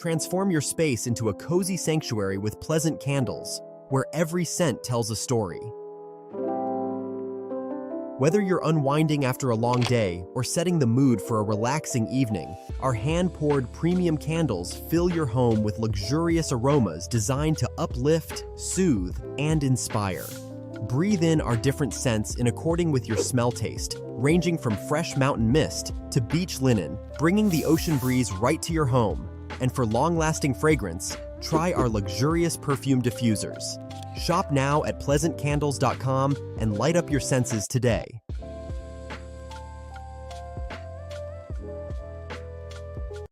Transform your space into a cozy sanctuary with pleasant candles, where every scent tells a story. Whether you're unwinding after a long day or setting the mood for a relaxing evening, our hand-poured premium candles fill your home with luxurious aromas designed to uplift, soothe, and inspire. Breathe in our different scents in according with your smell taste, ranging from fresh mountain mist to beach linen, bringing the ocean breeze right to your home. And for long-lasting fragrance, try our luxurious perfume diffusers. Shop now at pleasantcandles.com and light up your senses today.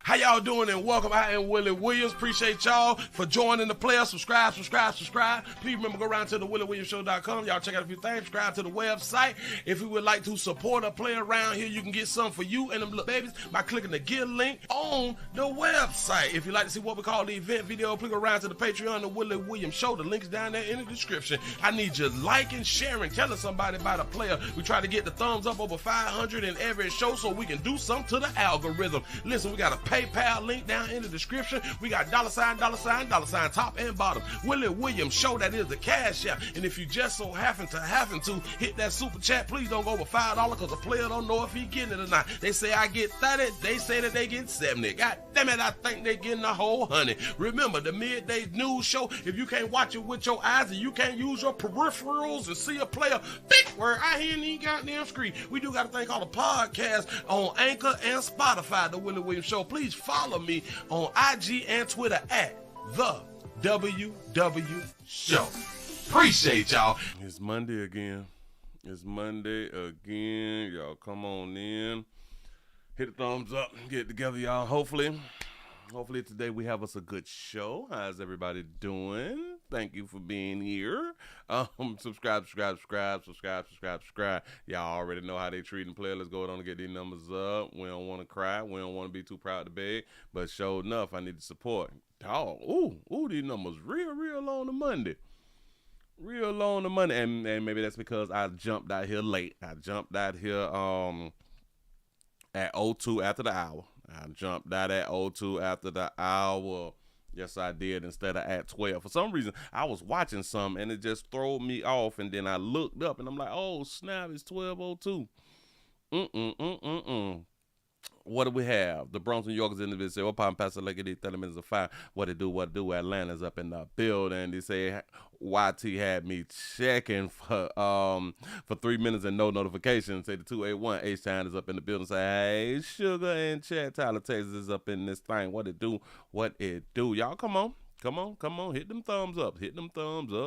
How y'all doing, and welcome. I am Willie Williams. Appreciate y'all for joining the player. Subscribe. Please remember, go around to the WillieWilliamsShow.com. Y'all check out a few things. Subscribe to the website. If you would like to support a player around here, you can get some for you and them little babies by clicking the Get link on the website. If you'd like to see what we call the event video, please go around to the Patreon, the Willie Williams Show. The link's down there in the description. I need you liking, sharing, telling somebody about a player. We try to get the thumbs up over 500 in every show so we can do something to the algorithm. Listen, we got a PayPal link down in the description. We got $, top and bottom. Willie Williams Show, that is the cash app. And if you just so happen to hit that super chat, please don't go over $5 because the player don't know if he getting it or not. They say I get 30, they say that they get 70. God damn it, I think they getting the whole 100. Remember, the midday news show, if you can't watch it with your eyes and you can't use your peripherals and see a player, big word, I hear any goddamn screen. We do got a thing called a podcast on Anchor and Spotify, the Willie Williams Show. Please follow me on IG and Twitter at the WW Show. Appreciate y'all. It's Monday again. Y'all come on in. Hit the thumbs up. Get together, y'all. Hopefully today we have us a good show. How's everybody doing? Thank you for being here. Subscribe. Y'all already know how they treating players. Let's go on and get these numbers up. We don't want to cry. We don't want to be too proud to beg. But sure enough, I need the support. Dog, these numbers real on the Monday. And maybe that's because I jumped out here late. I jumped out here at 02 after the hour. Yes, I did, instead of at 12. For some reason, I was watching something, and it just threw me off, and then I looked up, and I'm like, oh, snap, it's 12:02. What do we have? The Bronx, New Yorkers in the video say, what poppin' Pastor like it 30 minutes of fire. What it do? Atlanta's up in the building. They say YT had me checking for 3 minutes and no notification. Say the 281 H-Town is up in the building. Say, hey, Sugar and Chad Tyler, Texas is up in this thing. What it do? Y'all come on. Hit them thumbs up.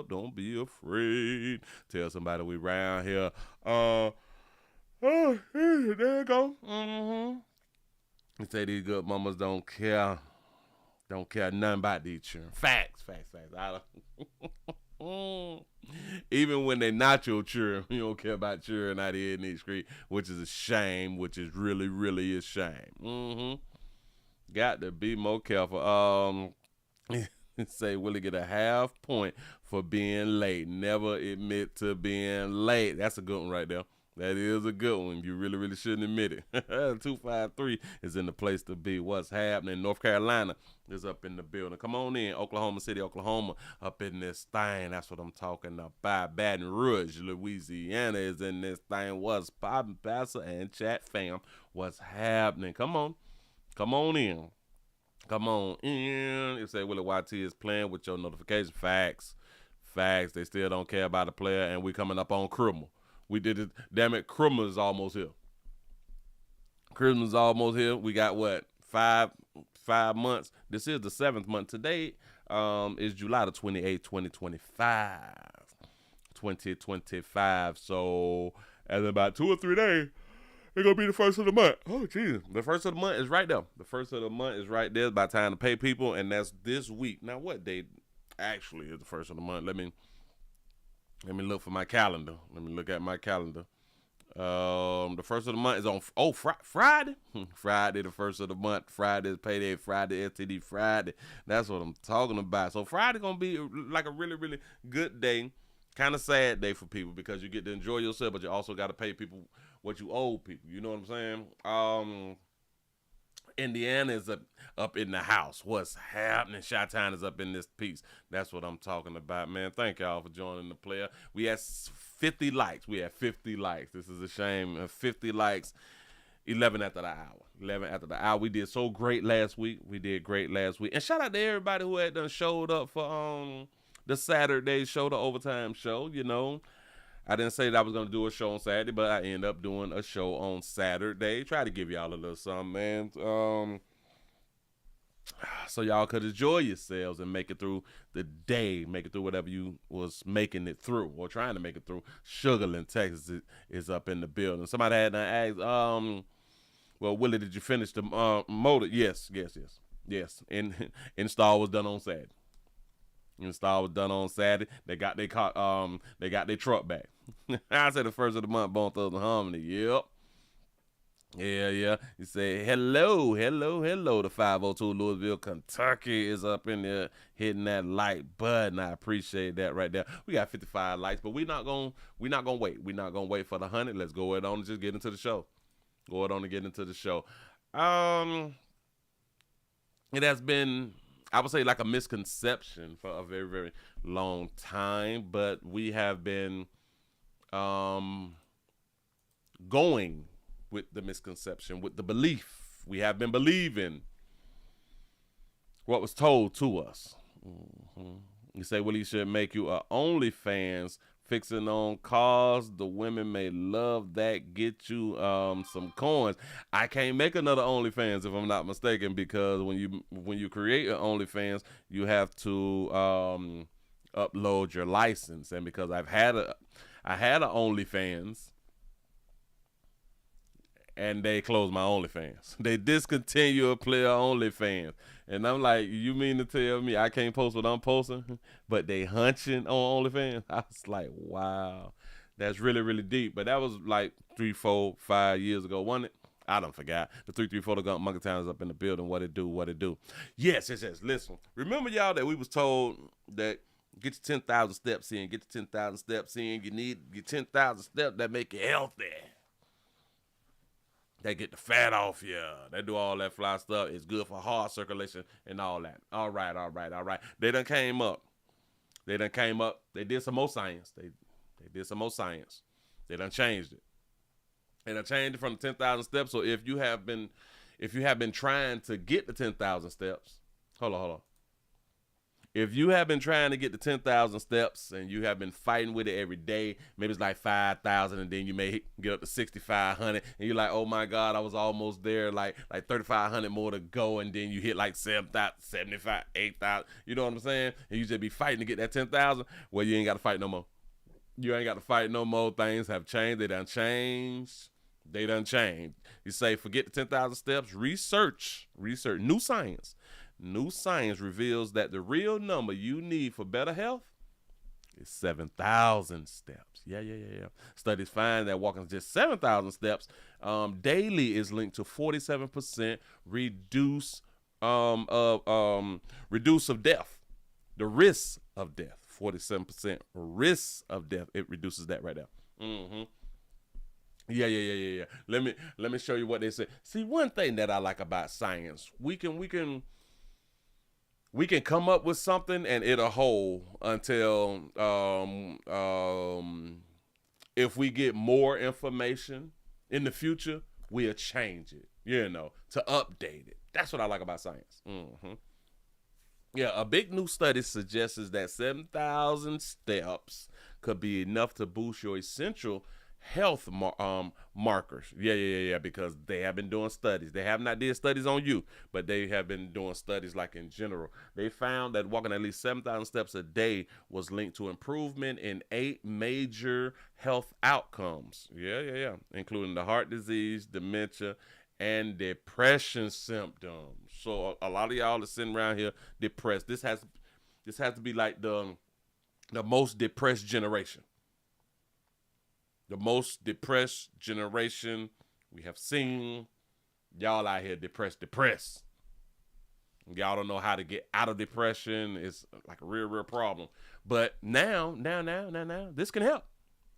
Don't be afraid. Tell somebody we round here. There you go. They say these good mamas don't care nothing about these children. Facts. Even when they not your children, you don't care about children out here in these streets, which is a shame, which is really a shame. Got to be more careful. Say Willie get a half point for being late. Never admit to being late. That's a good one right there. That is a good one. You really shouldn't admit it. 253 is in the place to be. What's happening? North Carolina is up in the building. Come on in. Oklahoma City, Oklahoma, up in this thing. That's what I'm talking about. Baton Rouge, Louisiana is in this thing. What's poppin', Pastor and chat fam? What's happening? Come on in. You say Willie YT is playing with your notification. Facts. They still don't care about the player, and we coming up on criminal. We did it. Damn it, Christmas is almost here. We got what? 5 months. This is the 7th month. Today is July the 28th, 2025. So as about 2 or 3 days, it's gonna be the first of the month. Oh, Jesus. The first of the month is right there. It's about time to pay people, and that's this week. Now, what day actually is the first of the month? Let me look for my calendar. Let me look at my calendar. The first of the month is on Friday. Friday, the first of the month. Friday is payday. Friday, STD Friday. That's what I'm talking about. So Friday gonna be like a really good day. Kind of sad day for people because you get to enjoy yourself, but you also got to pay people what you owe people. You know what I'm saying? Indiana is up in the house. What's happening? Chi-Town is up in this piece. That's what I'm talking about, man. Thank y'all for joining the player. We had 50 likes. This is a shame. 50 likes. 11 after the hour. 11 after the hour. We did so great last week. And shout out to everybody who had done showed up for the Saturday show, the overtime show. You know, I didn't say that I was going to do a show on Saturday, but I ended up doing a show on Saturday. Try to give y'all a little something, man. So y'all could enjoy yourselves and make it through the day, make it through whatever you was making it through or trying to make it through. Sugarland, Texas is up in the building. Somebody had asked, well, Willie, did you finish the motor? Yes. Install was done on Saturday. They got their truck back. I said the first of the month, Bone Thugs and Harmony. Yep. Yeah. He said, hello. The 502 Louisville, Kentucky is up in there hitting that like button. I appreciate that right there. We got 55 likes, but we're not gonna wait. We're not gonna wait for the 100. Let's go ahead on and just get into the show. It has been, I would say, like a misconception for a very, very long time, but we have been going with the misconception, with the belief. We have been believing what was told to us. You say, Willie, should make you a OnlyFans fixing on cars. The women may love that. Get you some coins. I can't make another OnlyFans if I'm not mistaken, because when you create an OnlyFans, you have to upload your license. And because I had an OnlyFans, and they closed my OnlyFans. They discontinue a player OnlyFans. And I'm like, you mean to tell me I can't post what I'm posting, but they hunching on OnlyFans? I was like, wow, that's really, really deep. But that was like 3, 4, 5 years ago, wasn't it? I don't forgot. The 334 The Monkey Town is up in the building. What it do. Yes. Listen, remember, y'all, that we was told that get your 10,000 steps in. You need your 10,000 steps that make you healthy. They get the fat off you. They do all that fly stuff. It's good for heart circulation and all that. All right. They done came up. They did some more science. They did some more science. They done changed it. They done changed it from the 10,000 steps. So if you have been trying to get the 10,000 steps, hold on. If you have been trying to get the 10,000 steps and you have been fighting with it every day, maybe it's like 5,000, and then you may get up to 6,500, and you're like, oh my God, I was almost there, like 3,500 more to go, and then you hit like 7,000, 75, 8,000. You know what I'm saying? And you just be fighting to get that 10,000. Well, you ain't got to fight no more. Things have changed. They done changed. You say, forget the 10,000 steps. Research. New science. New science reveals that the real number you need for better health is 7,000 steps. Yeah. Studies find that walking just 7,000 steps daily is linked to 47% reduce of death. The risk of death. 47% risk of death. It reduces that right there. Mm-hmm. Yeah. Let me show you what they say. See, one thing that I like about science, we can come up with something and it'll hold until if we get more information in the future, we'll change it, to update it. That's what I like about science. Mm-hmm. Yeah, a big new study suggests that 7,000 steps could be enough to boost your essential health markers. Yeah, because they have been doing studies. They have not did studies on you, but they have been doing studies like in general. They found that walking at least 7,000 steps a day was linked to improvement in 8 major health outcomes. Yeah, including the heart disease, dementia, and depression symptoms. So a lot of y'all are sitting around here depressed. This has to be like the most depressed generation. The most depressed generation we have seen. Y'all out here depressed. Y'all don't know how to get out of depression. It's like a real problem. But now, this can help.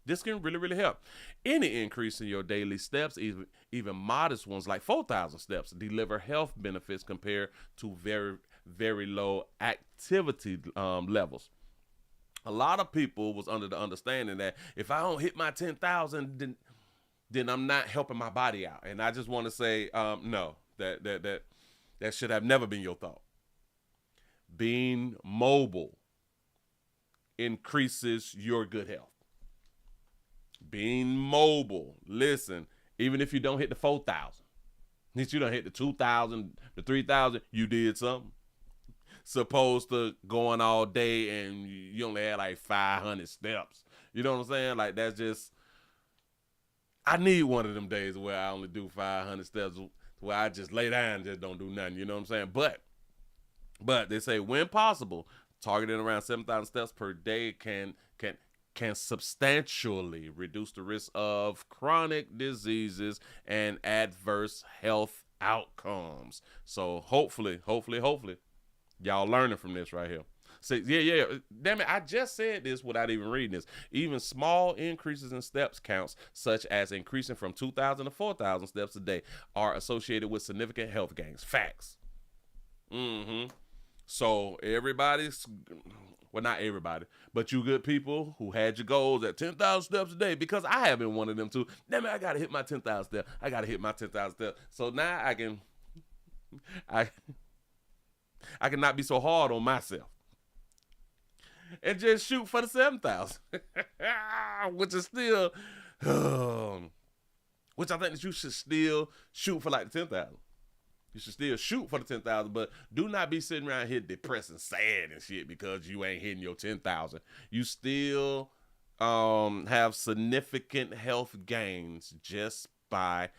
This can really, really help. Any increase in your daily steps, even modest ones like 4,000 steps, deliver health benefits compared to very, very low activity levels. A lot of people was under the understanding that if I don't hit my 10,000, then I'm not helping my body out. And I just want to say, no, that should have never been your thought. Being mobile increases your good health. Being mobile, listen, even if you don't hit the 4,000, at least you don't hit the 2,000, the 3,000, you did something. Supposed to going all day and you only had like 500 steps. You know what I'm saying? Like, that's just, I need one of them days where I only do 500 steps, where I just lay down and just don't do nothing. You know what I'm saying? But they say when possible, targeting around 7,000 steps per day can substantially reduce the risk of chronic diseases and adverse health outcomes. So hopefully, y'all learning from this right here. So yeah. Damn it, I just said this without even reading this. Even small increases in steps counts, such as increasing from 2,000 to 4,000 steps a day, are associated with significant health gains. Facts. So everybody's, well, not everybody, but you good people who had your goals at 10,000 steps a day, because I have been one of them too. Damn it, I got to hit my 10,000 steps. I got to hit my 10,000 steps. So now I can not be so hard on myself and just shoot for the 7,000, which is still, which I think that you should still shoot for like the 10,000. You should still shoot for the 10,000, but do not be sitting around here depressed and sad and shit because you ain't hitting your 10,000. You still have significant health gains just by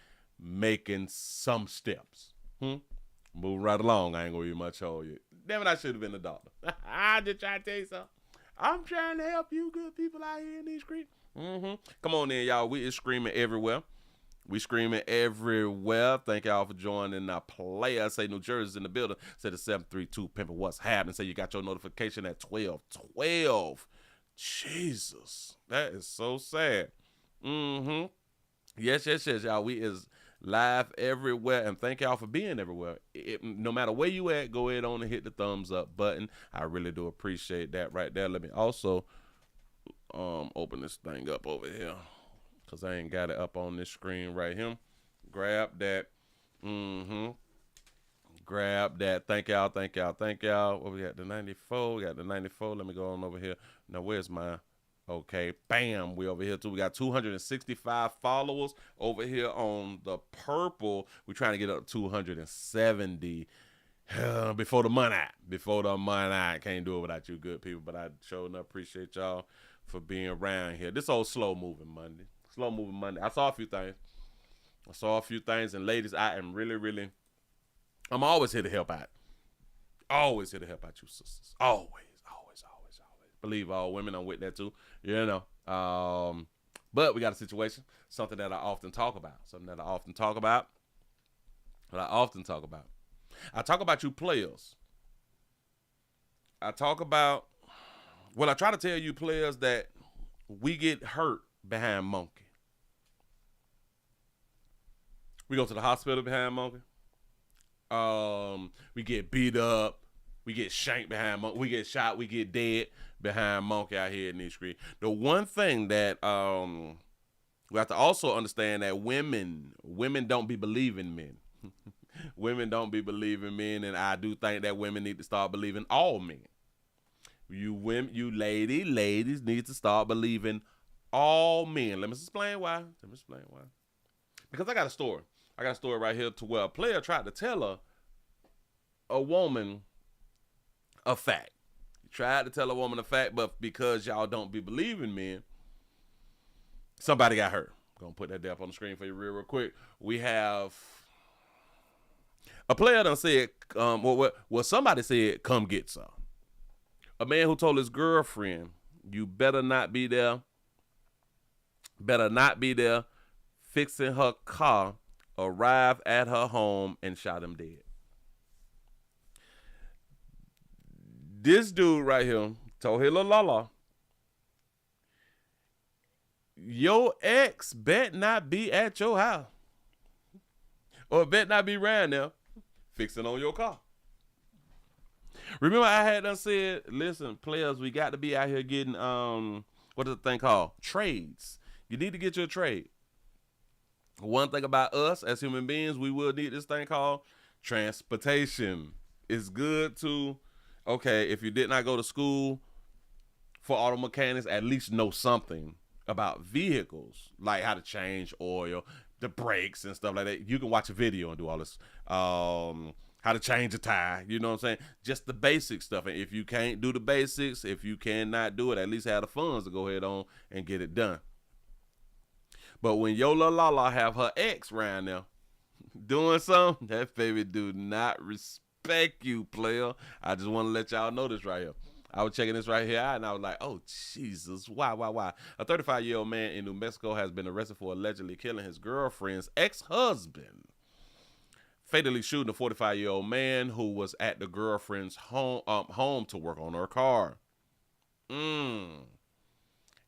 making some steps. Move right along. I ain't gonna be much hold you. Damn it, I should have been a doctor. I just trying to tell you something. I'm trying to help you good people out here in these streets. Come on in, y'all. We is screaming everywhere. We screaming everywhere. Thank y'all for joining our player. Say New Jersey's in the building. Say the 732 Pimpin' What's happening. Say you got your notification at 12:12. Jesus, that is so sad. Yes, y'all. We is live everywhere, and thank y'all for being everywhere. No matter where you at, go ahead on and hit the thumbs up button. I really do appreciate that right there. Let me also open this thing up over here, because I ain't got it up on this screen right here. Grab that. Grab that. Thank y'all. What we got? The 94. We got the 94. Let me go on over here. Now, where's my... Okay, bam, we over here too. We got 265 followers over here on the purple. We're trying to get up to 270 before the month out. Can't do it without you good people, but I sure enough appreciate y'all for being around here. This old slow moving Monday. I saw a few things. And ladies, I am really, I'm always here to help out. Always here to help out you sisters. Always. Believe all women, I'm with that too. You know. But we got a situation, something that I often talk about. I talk about you players. I try to tell you players that we get hurt behind Monkey. We go to the hospital behind Monkey. We get beat up. We get shanked behind Monkey. We get shot. We get dead behind Monkey out here in these streets. The one thing that we have to also understand that women don't be believing men. Women don't be believing men, and I do think that women need to start believing all men. You ladies need to start believing all men. Let me explain why. Because I got a story. Right here to where a player tried to tell a woman a fact. He tried to tell a woman a fact, but because y'all don't be believing men, somebody got hurt. I'm gonna put that up on the screen for you real quick. We have a player done said, somebody said, come get some. A man who told his girlfriend, you better not be there, fixing her car, arrived at her home and shot him dead. This dude right here told his little Lala, your ex bet not be at your house. Or bet not be around there fixing on your car. Remember I had done said, listen, players, we got to be out here getting, what is the thing called? Trades. You need to get your trade. One thing about us as human beings, we will need this thing called transportation. It's good to, okay, if you did not go to school for auto mechanics, at least know something about vehicles, like how to change oil, the brakes and stuff like that. You can watch a video and do all this. How to change a tire, you know what I'm saying? Just the basic stuff. And if you can't do the basics, if you cannot do it, at least have the funds to go ahead on and get it done. But when your little Lala have her ex around there doing something, that baby do not respect you, player. I just want to let y'all know this right here. I was checking this right here out, and I was like, oh, Jesus, why? A 35-year-old man in New Mexico has been arrested for allegedly killing his girlfriend's ex-husband, fatally shooting a 45-year-old man who was at the girlfriend's home to work on her car.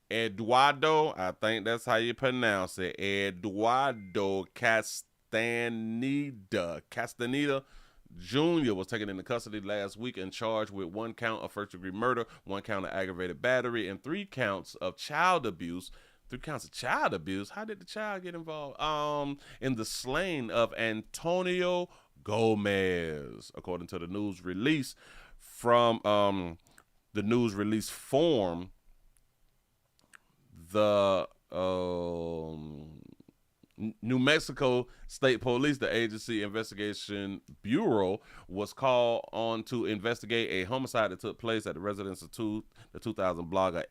Eduardo, I think that's how you pronounce it, Eduardo Castaneda Jr. was taken into custody last week and charged with 1 count of first-degree murder, 1 count of aggravated battery, and 3 counts of child abuse. 3 counts of child abuse? How did the child get involved? In the slaying of Antonio Gomez, according to the news release from the news release form. The New Mexico State Police, the agency investigation bureau, was called on to investigate a homicide that took place at the residence of the 2000 blogger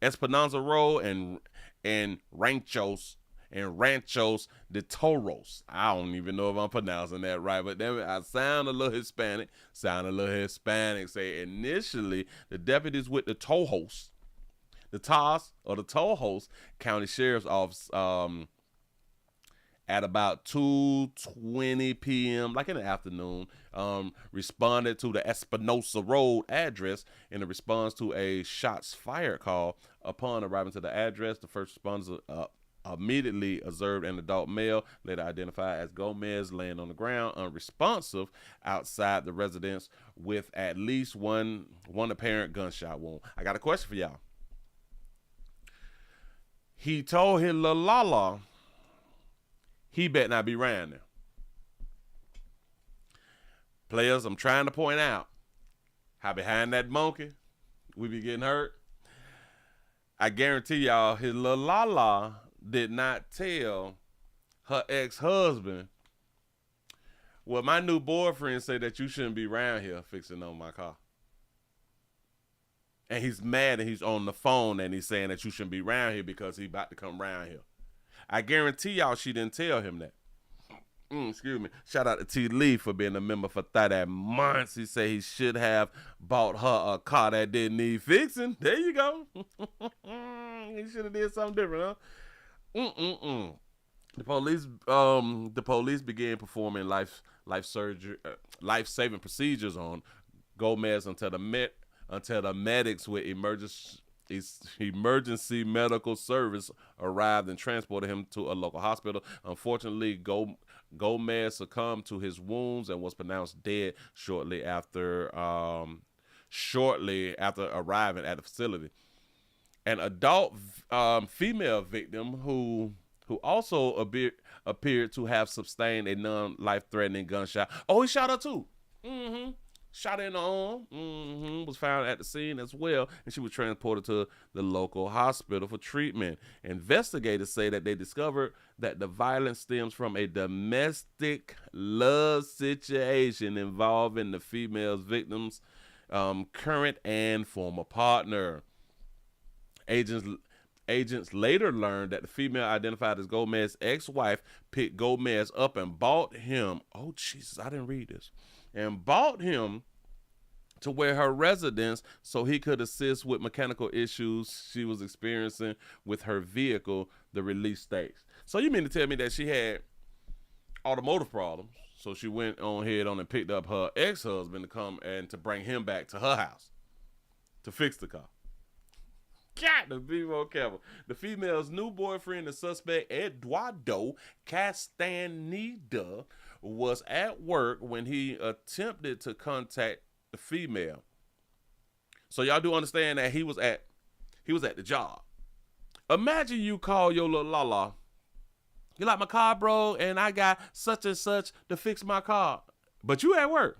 Esperanza Road and Ranchos de Toros. I don't even know if I'm pronouncing that right, but I sound a little Hispanic. Say initially the deputies with the Tojos County Sheriff's Office at about 2:20 p.m., like in the afternoon, responded to the Espinosa Road address in a response to a shots fired call. Upon arriving to the address, the first responders immediately observed an adult male, later identified as Gomez, laying on the ground, unresponsive outside the residence with at least one apparent gunshot wound. I got a question for y'all. He told his little Lala he better not be around there. Players, I'm trying to point out how behind that monkey we be getting hurt. I guarantee y'all his little Lala did not tell her ex-husband, well, my new boyfriend said that you shouldn't be around here fixing on my car. And he's mad and he's on the phone and he's saying that you shouldn't be around here because he's about to come around here. I guarantee y'all she didn't tell him that. Excuse me. Shout out to T. Lee for being a member for 30 months. He said he should have bought her a car that didn't need fixing. There you go. He should have did something different, huh? The police began performing life-saving procedures on Gomez until the medics with emergency medical service arrived and transported him to a local hospital. Unfortunately, Gomez succumbed to his wounds and was pronounced dead shortly after arriving at the facility. An adult female victim who also appeared to have sustained a non-life-threatening gunshot. Oh, he shot her too. Shot her in the arm. Was found at the scene as well, and she was transported to the local hospital for treatment. Investigators say that they discovered that the violence stems from a domestic love situation involving the female's victim's current and former partner. Agents later learned that the female identified as Gomez's ex-wife picked Gomez up and brought him. Oh, Jesus, I didn't read this. And brought him to where her residence so he could assist with mechanical issues she was experiencing with her vehicle, the release states. So you mean to tell me that she had automotive problems, so she went on and picked up her ex-husband to come and to bring him back to her house to fix the car. Got to be more careful. The female's new boyfriend, the suspect Eduardo Castaneda, was at work when he attempted to contact the female. So y'all do understand that he was at the job. Imagine you call your little Lala. You like my car, bro, and I got such and such to fix my car. But you at work.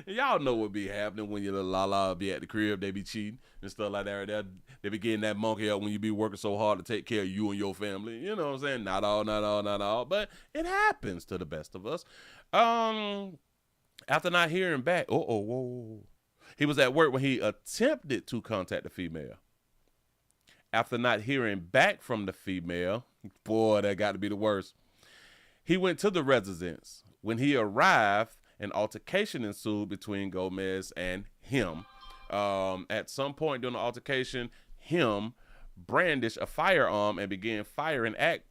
And y'all know what be happening when your little Lala be at the crib. They be cheating and stuff like that. They be getting that monkey up when you be working so hard to take care of you and your family. You know what I'm saying? Not all. But it happens to the best of us. After not hearing back, whoa. He was at work when he attempted to contact the female. After not hearing back from the female, boy, that got to be the worst. He went to the residence. When he arrived, an altercation ensued between Gomez and him. At some point during the altercation, him brandished a firearm and began firing at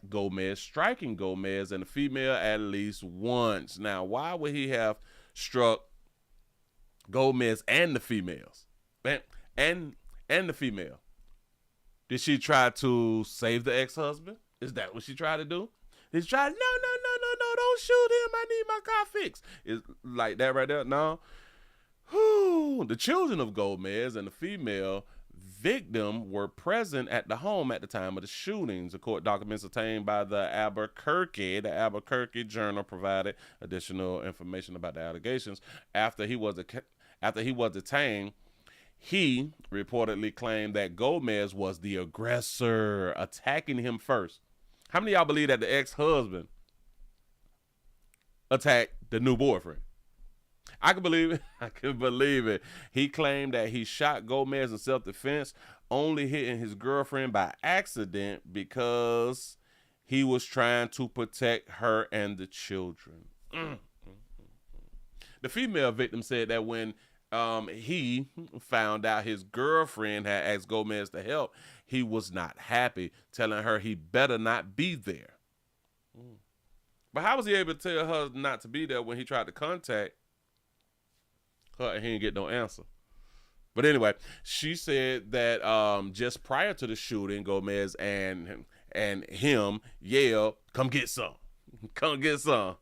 Gomez, striking Gomez and the female at least once. Now, why would he have struck Gomez and the females? And the female? Did she try to save the ex-husband? Is that what she tried to do? Did she try, no, don't shoot him. I need my car fixed. Is like that right there? No. The children of Gomez and the female victim were present at the home at the time of the shootings. The court documents obtained by the Albuquerque Journal provided additional information about the allegations. After he was detained, he reportedly claimed that Gomez was the aggressor, attacking him first. How many of y'all believe that the ex-husband attacked the new boyfriend? I can believe it. He claimed that he shot Gomez in self-defense, only hitting his girlfriend by accident because he was trying to protect her and the children. The female victim said that when he found out his girlfriend had asked Gomez to help, he was not happy, telling her he better not be there. But how was he able to tell her not to be there when he tried to contact her and he didn't get no answer? But anyway, she said that just prior to the shooting, Gomez and him yelled, "Come get some. Come get some."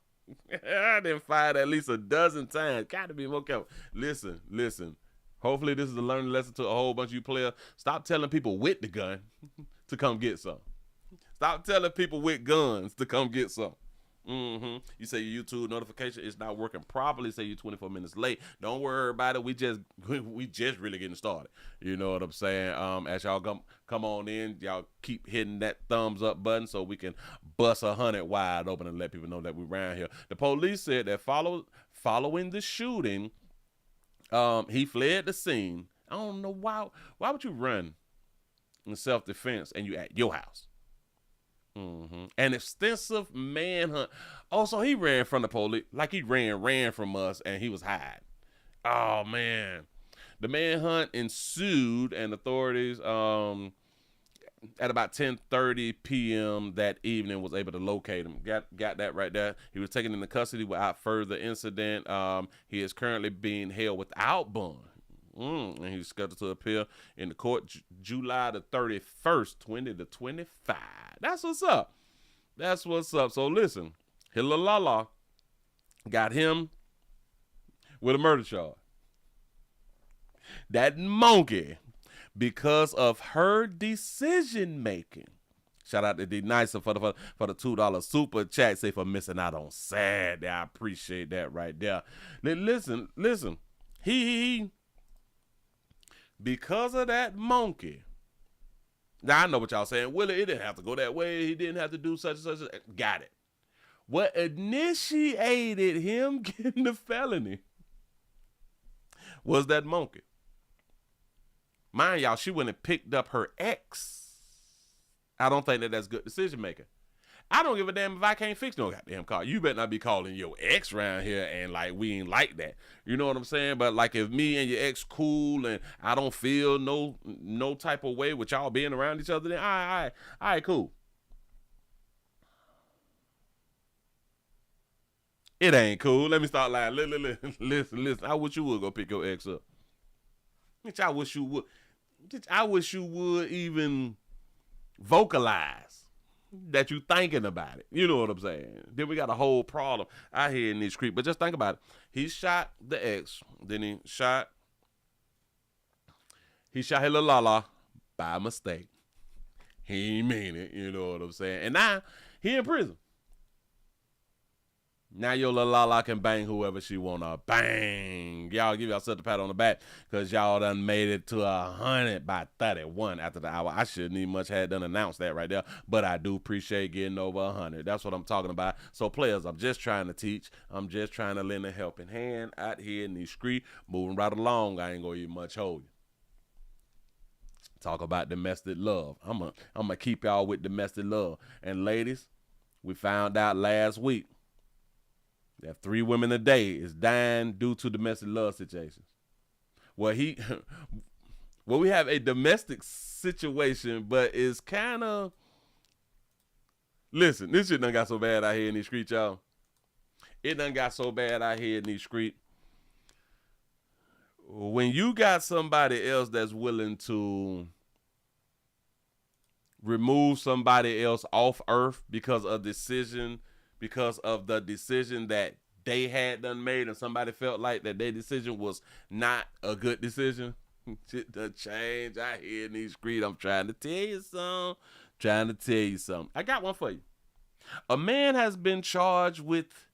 I didn't fired at least a dozen times. Got to be more careful. Listen. Hopefully this is a learning lesson to a whole bunch of you players. Stop telling people with the gun to come get some. Stop telling people with guns to come get some. You say your YouTube notification is not working properly. Say you're 24 minutes late. Don't worry about it. We just really getting started. You know what I'm saying? As y'all come on in, y'all keep hitting that thumbs up button so we can bust 100 wide open and let people know that we're around here. The police said that following the shooting, he fled the scene. I don't know why would you run in self-defense and you at your house? An extensive manhunt. So he ran from the police, like he ran from us, and he was hiding. Oh man, the manhunt ensued, and authorities at about 10:30 p.m. that evening was able to locate him. Got that right there. He was taken into custody without further incident. He is currently being held without bond. And he's scheduled to appear in the court July the 31st, 2025. That's what's up. So listen, Hilalala got him with a murder charge. That monkey, because of her decision making. Shout out to D Nicer for the $2 super chat. Say for missing out on Saturday. I appreciate that right there. Listen. He because of that monkey. Now I know what y'all saying. Willie, it didn't have to go that way. He didn't have to do such and such. Got it. What initiated him getting the felony was that monkey. Mind y'all, she went and picked up her ex. I don't think that's good decision making. I don't give a damn if I can't fix no goddamn car. You better not be calling your ex around here and like we ain't like that. You know what I'm saying? But like if me and your ex cool and I don't feel no type of way with y'all being around each other, then all right, cool. It ain't cool. Let me start lying. Listen. I wish you would go pick your ex up. Bitch, I wish you would. I wish you would even vocalize that you thinking about it. You know what I'm saying? Then we got a whole problem out here in these streets. But just think about it. He shot the ex. Then he shot his little Lala by mistake. He ain't mean it. You know what I'm saying? And now he in prison. Now your little Lala can bang whoever she wanna bang. Y'all give yourself a pat on the back because y'all done made it to 100 by 31 after the hour. I shouldn't even much had done announced that right there, but I do appreciate getting over 100. That's what I'm talking about. So players, I'm just trying to teach. I'm just trying to lend a helping hand out here in these streets, moving right along. I ain't gonna even much hold you. Talk about domestic love. I'm gonna keep y'all with domestic love. And ladies, we found out last week that 3 women a day is dying due to domestic love situations. Well, we have a domestic situation, but it's kind of, listen, this shit done got so bad out here in these streets, y'all. It done got so bad out here in these streets. When you got somebody else that's willing to remove somebody else off earth because of the decision that they had done made, and somebody felt like that their decision was not a good decision. Shit done change out here in these streets. I'm trying to tell you something. I got one for you. A man has been charged with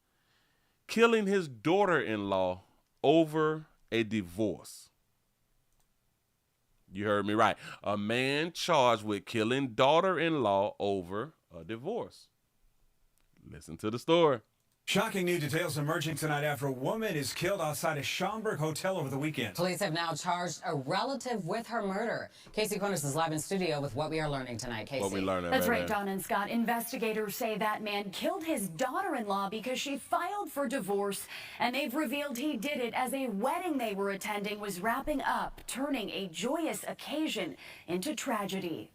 killing his daughter-in-law over a divorce. You heard me right. A man charged with killing daughter-in-law over a divorce. Listen to the story. Shocking new details emerging tonight after a woman is killed outside a Schaumburg hotel over the weekend. Police have now charged a relative with her murder. Casey Quintus is live in studio with what we are learning tonight. Casey. What we learning? That's right, Don and Scott. Investigators say that man killed his daughter-in-law because she filed for divorce, and they've revealed he did it as a wedding they were attending was wrapping up, turning a joyous occasion into tragedy.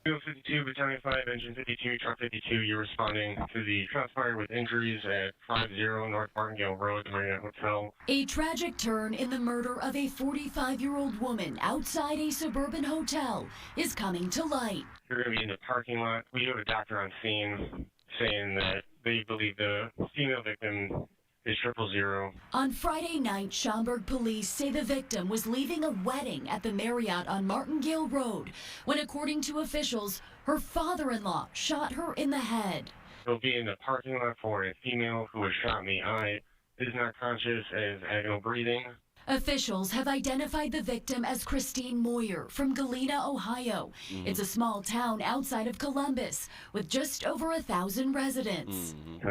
52, Battalion 5, Engine 52, Truck 52, you're responding to the shots fired with injuries at 50 North Martingale Road, Marriott Hotel. A tragic turn in the murder of a 45-year-old woman outside a suburban hotel is coming to light. You're going to be in the parking lot. We have a doctor on scene saying that they believe the female victim is 000. On Friday night, Schaumburg police say the victim was leaving a wedding at the Marriott on Martingale Road when, according to officials, her father-in-law shot her in the head. He'll be in the parking lot for a female who was shot in the eye, is not conscious, and has agonal breathing. Officials have identified the victim as Christine Moyer from Galena, Ohio. It's a small town outside of Columbus with just over 1,000 residents. Do you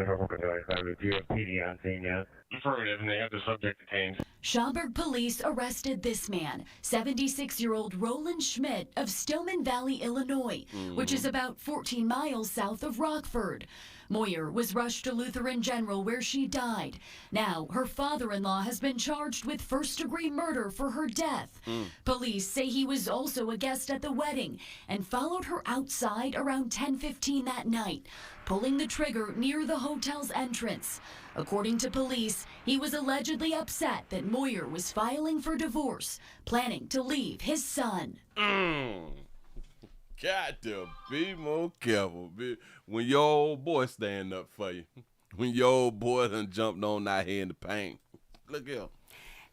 have PD on scene yet? Affirmative, and they have the subject detained. Schaumburg police arrested this man, 76-year-old Roland Schmidt of Stillman Valley, Illinois, which is about 14 miles south of Rockford. Moyer was rushed to Lutheran General where she died. Now, her father-in-law has been charged with first-degree murder for her death. Police say he was also a guest at the wedding and followed her outside around 10:15 that night, pulling the trigger near the hotel's entrance. According to police, he was allegedly upset that Moyer was filing for divorce, planning to leave his son. Got to be more careful, bitch. When your old boy stand up for you. When your old boy done jumped on out here in the paint. Look here.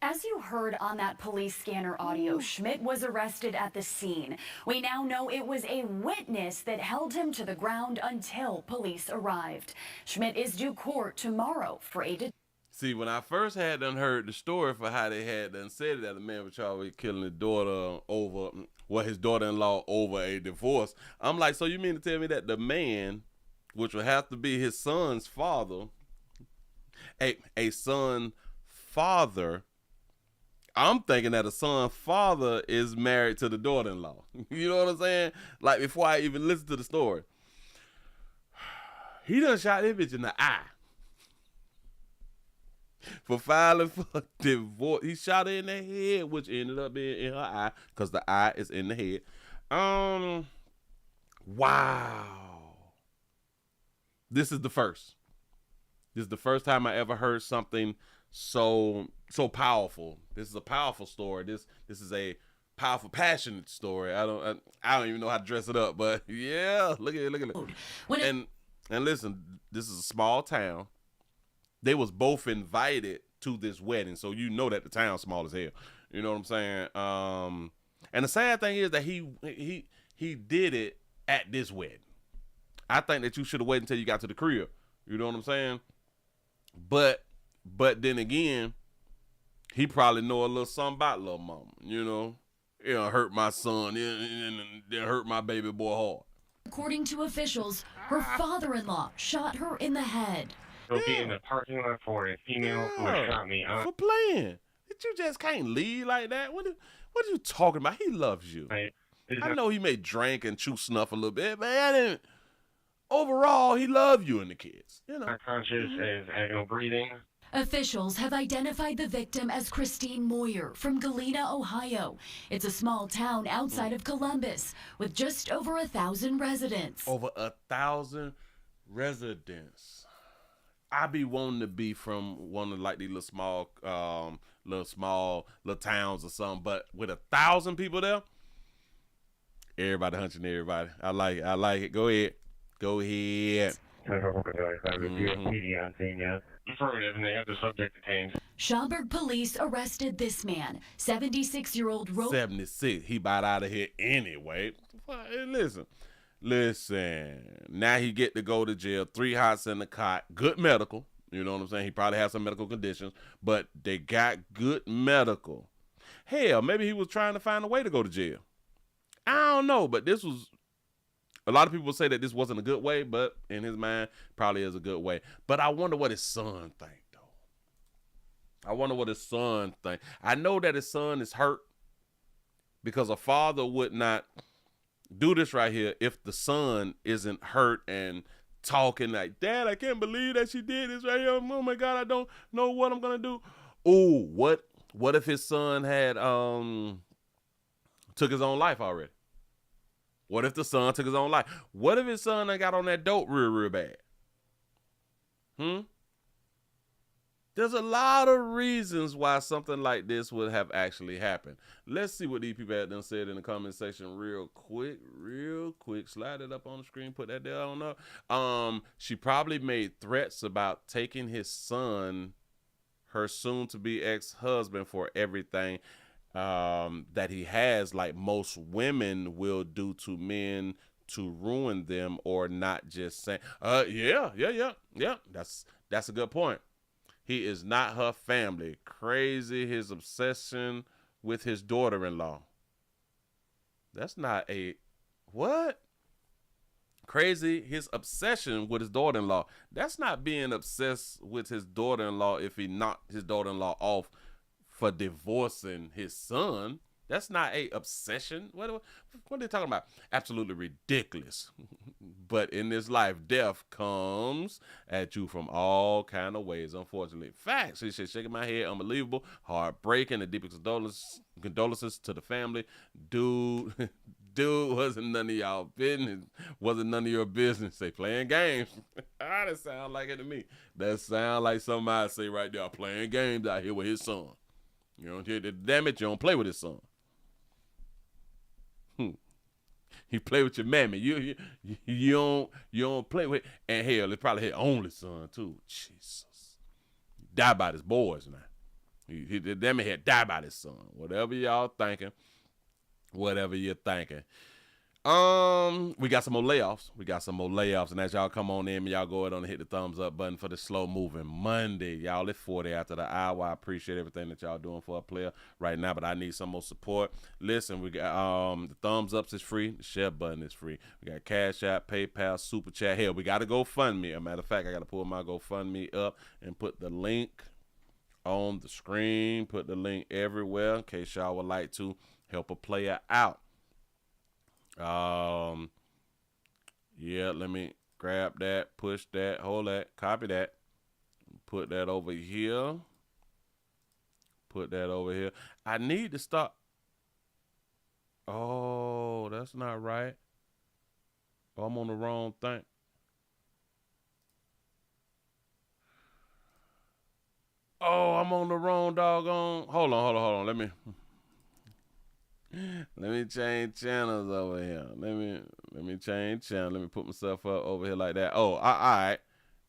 As you heard on that police scanner audio, Schmidt was arrested at the scene. We now know it was a witness that held him to the ground until police arrived. Schmidt is due court tomorrow for a See, when I first had done heard the story for how they had done said that the man was charged with killing his daughter over, well, his daughter-in-law over a divorce, I'm like, so you mean to tell me that the man, which would have to be his son's father, a son father, I'm thinking that a son father is married to the daughter-in-law. You know what I'm saying? Like, before I even listen to the story. He done shot this bitch in the eye. For filing for divorce. He shot her in the head, which ended up being in her eye, because the eye is in the head. Wow. This is the first. This is the first time I ever heard something so powerful. This is a powerful story. This is a powerful, passionate story. I don't even know how to dress it up, but yeah, look at it. And listen, this is a small town. They was both invited to this wedding, so you know that the town's small as hell. You know what I'm saying? And the sad thing is that he did it at this wedding. I think that you should have waited until you got to the crib. You know what I'm saying? But then again, he probably know a little something about little mama. You know, hurt my son, it hurt my baby boy hard. According to officials, her father-in-law shot her in the head. He'll be in the parking lot for a female who shot me up. For playing. You just can't leave like that. What are you talking about? He loves you. I know he may drink and chew snuff a little bit, but overall, he loves you and the kids. Not conscious and had no breathing. Officials have identified the victim as Christine Moyer from Galena, Ohio. It's a small town outside of Columbus with just over 1,000 residents. Over 1,000 residents. I be wanting to be from one of like these little towns or something, but with 1,000 people there, everybody hunching everybody. I like it. Go ahead. Affirmative, and they have the subject detained. Schaumburg police arrested this man, 76-year-old 76. He about out of here anyway. Listen. Now he get to go to jail. 3 hots in the cot. Good medical. You know what I'm saying? He probably has some medical conditions, but they got good medical. Hell, maybe he was trying to find a way to go to jail. I don't know, but this was. A lot of people say that this wasn't a good way, but in his mind, probably is a good way. But I wonder what his son think, though. I know that his son is hurt because a father would not do this right here if the son isn't hurt and talking like, Dad, I can't believe that she did this right here. Oh, my God, I don't know what I'm going to do. Oh, what if his son had took his own life already? What if the son took his own life? What if his son got on that dope real bad? There's a lot of reasons why something like this would have actually happened. Let's see what these people had done said in the comment section real quick. Slide it up on the screen, put that there on up. She probably made threats about taking his son, her soon-to-be ex-husband, for everything that he has, like most women will do to men to ruin them, or not just saying, yeah. That's a good point. He is not her family. Crazy his obsession with his daughter-in-law. That's not a what? Crazy his obsession with his daughter-in-law. That's not being obsessed with his daughter-in-law if he knocked his daughter-in-law off for divorcing his son. That's not a obsession. What are they talking about? Absolutely ridiculous. But in this life, death comes at you from all kind of ways, unfortunately. Facts. He said, shaking my head, unbelievable, heartbreaking, the deepest condolences to the family. Dude, wasn't none of y'all business. Wasn't none of your business. Say playing games. That sound like it to me. That sound like somebody say right there, playing games out here with his son. You know, damn it, you don't play with his son. You play with your mammy. You don't play with, and hell, it's probably his only son too. Jesus, die by his boys now. He damn it, had die by his son. Whatever y'all thinking, whatever you're thinking. We got some more layoffs. And as y'all come on in, y'all go ahead and hit the thumbs up button for the slow moving Monday. Y'all, it's 40 after the hour. I appreciate everything that y'all doing for a player right now, but I need some more support. Listen, we got the thumbs ups is free. The share button is free. We got Cash App, PayPal, Super Chat. Hell, we got to GoFundMe. As a matter of fact, I got to pull my GoFundMe up and put the link on the screen. Put the link everywhere in case y'all would like to help a player out. Yeah, let me grab that, push that, hold that, copy that, put that over here, I need to stop. Oh, that's not right. Oh, I'm on the wrong thing. Oh, I'm on the wrong doggone. Hold on. Let me change channels over here. Let me change channel. Let me put myself up over here like that. Oh, all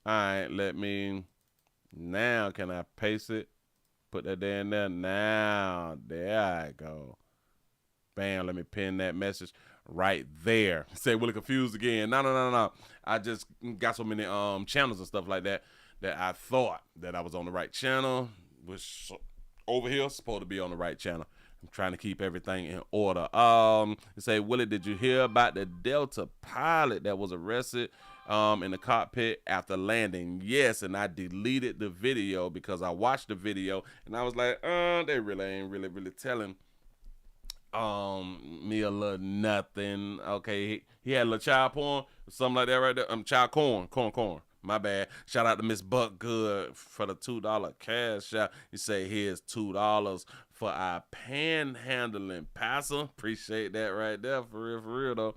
right. Let me. Now can I paste it? Put that there and there. Now there I go. Bam. Let me pin that message right there. Say Willie confused again. No. I just got so many channels and stuff like that I thought that I was on the right channel, which over here supposed to be on the right channel. I'm trying to keep everything in order. Say, Willie, did you hear about the Delta pilot that was arrested in the cockpit after landing? Yes, and I deleted the video because I watched the video and I was like, they really ain't really telling me a little nothing. Okay, he had a little child porn, something like that right there. Child corn. My bad. Shout out to Miss Buck Good for the $2 cash out. You say here's $2 for our panhandling passer. Appreciate that right there. For real though.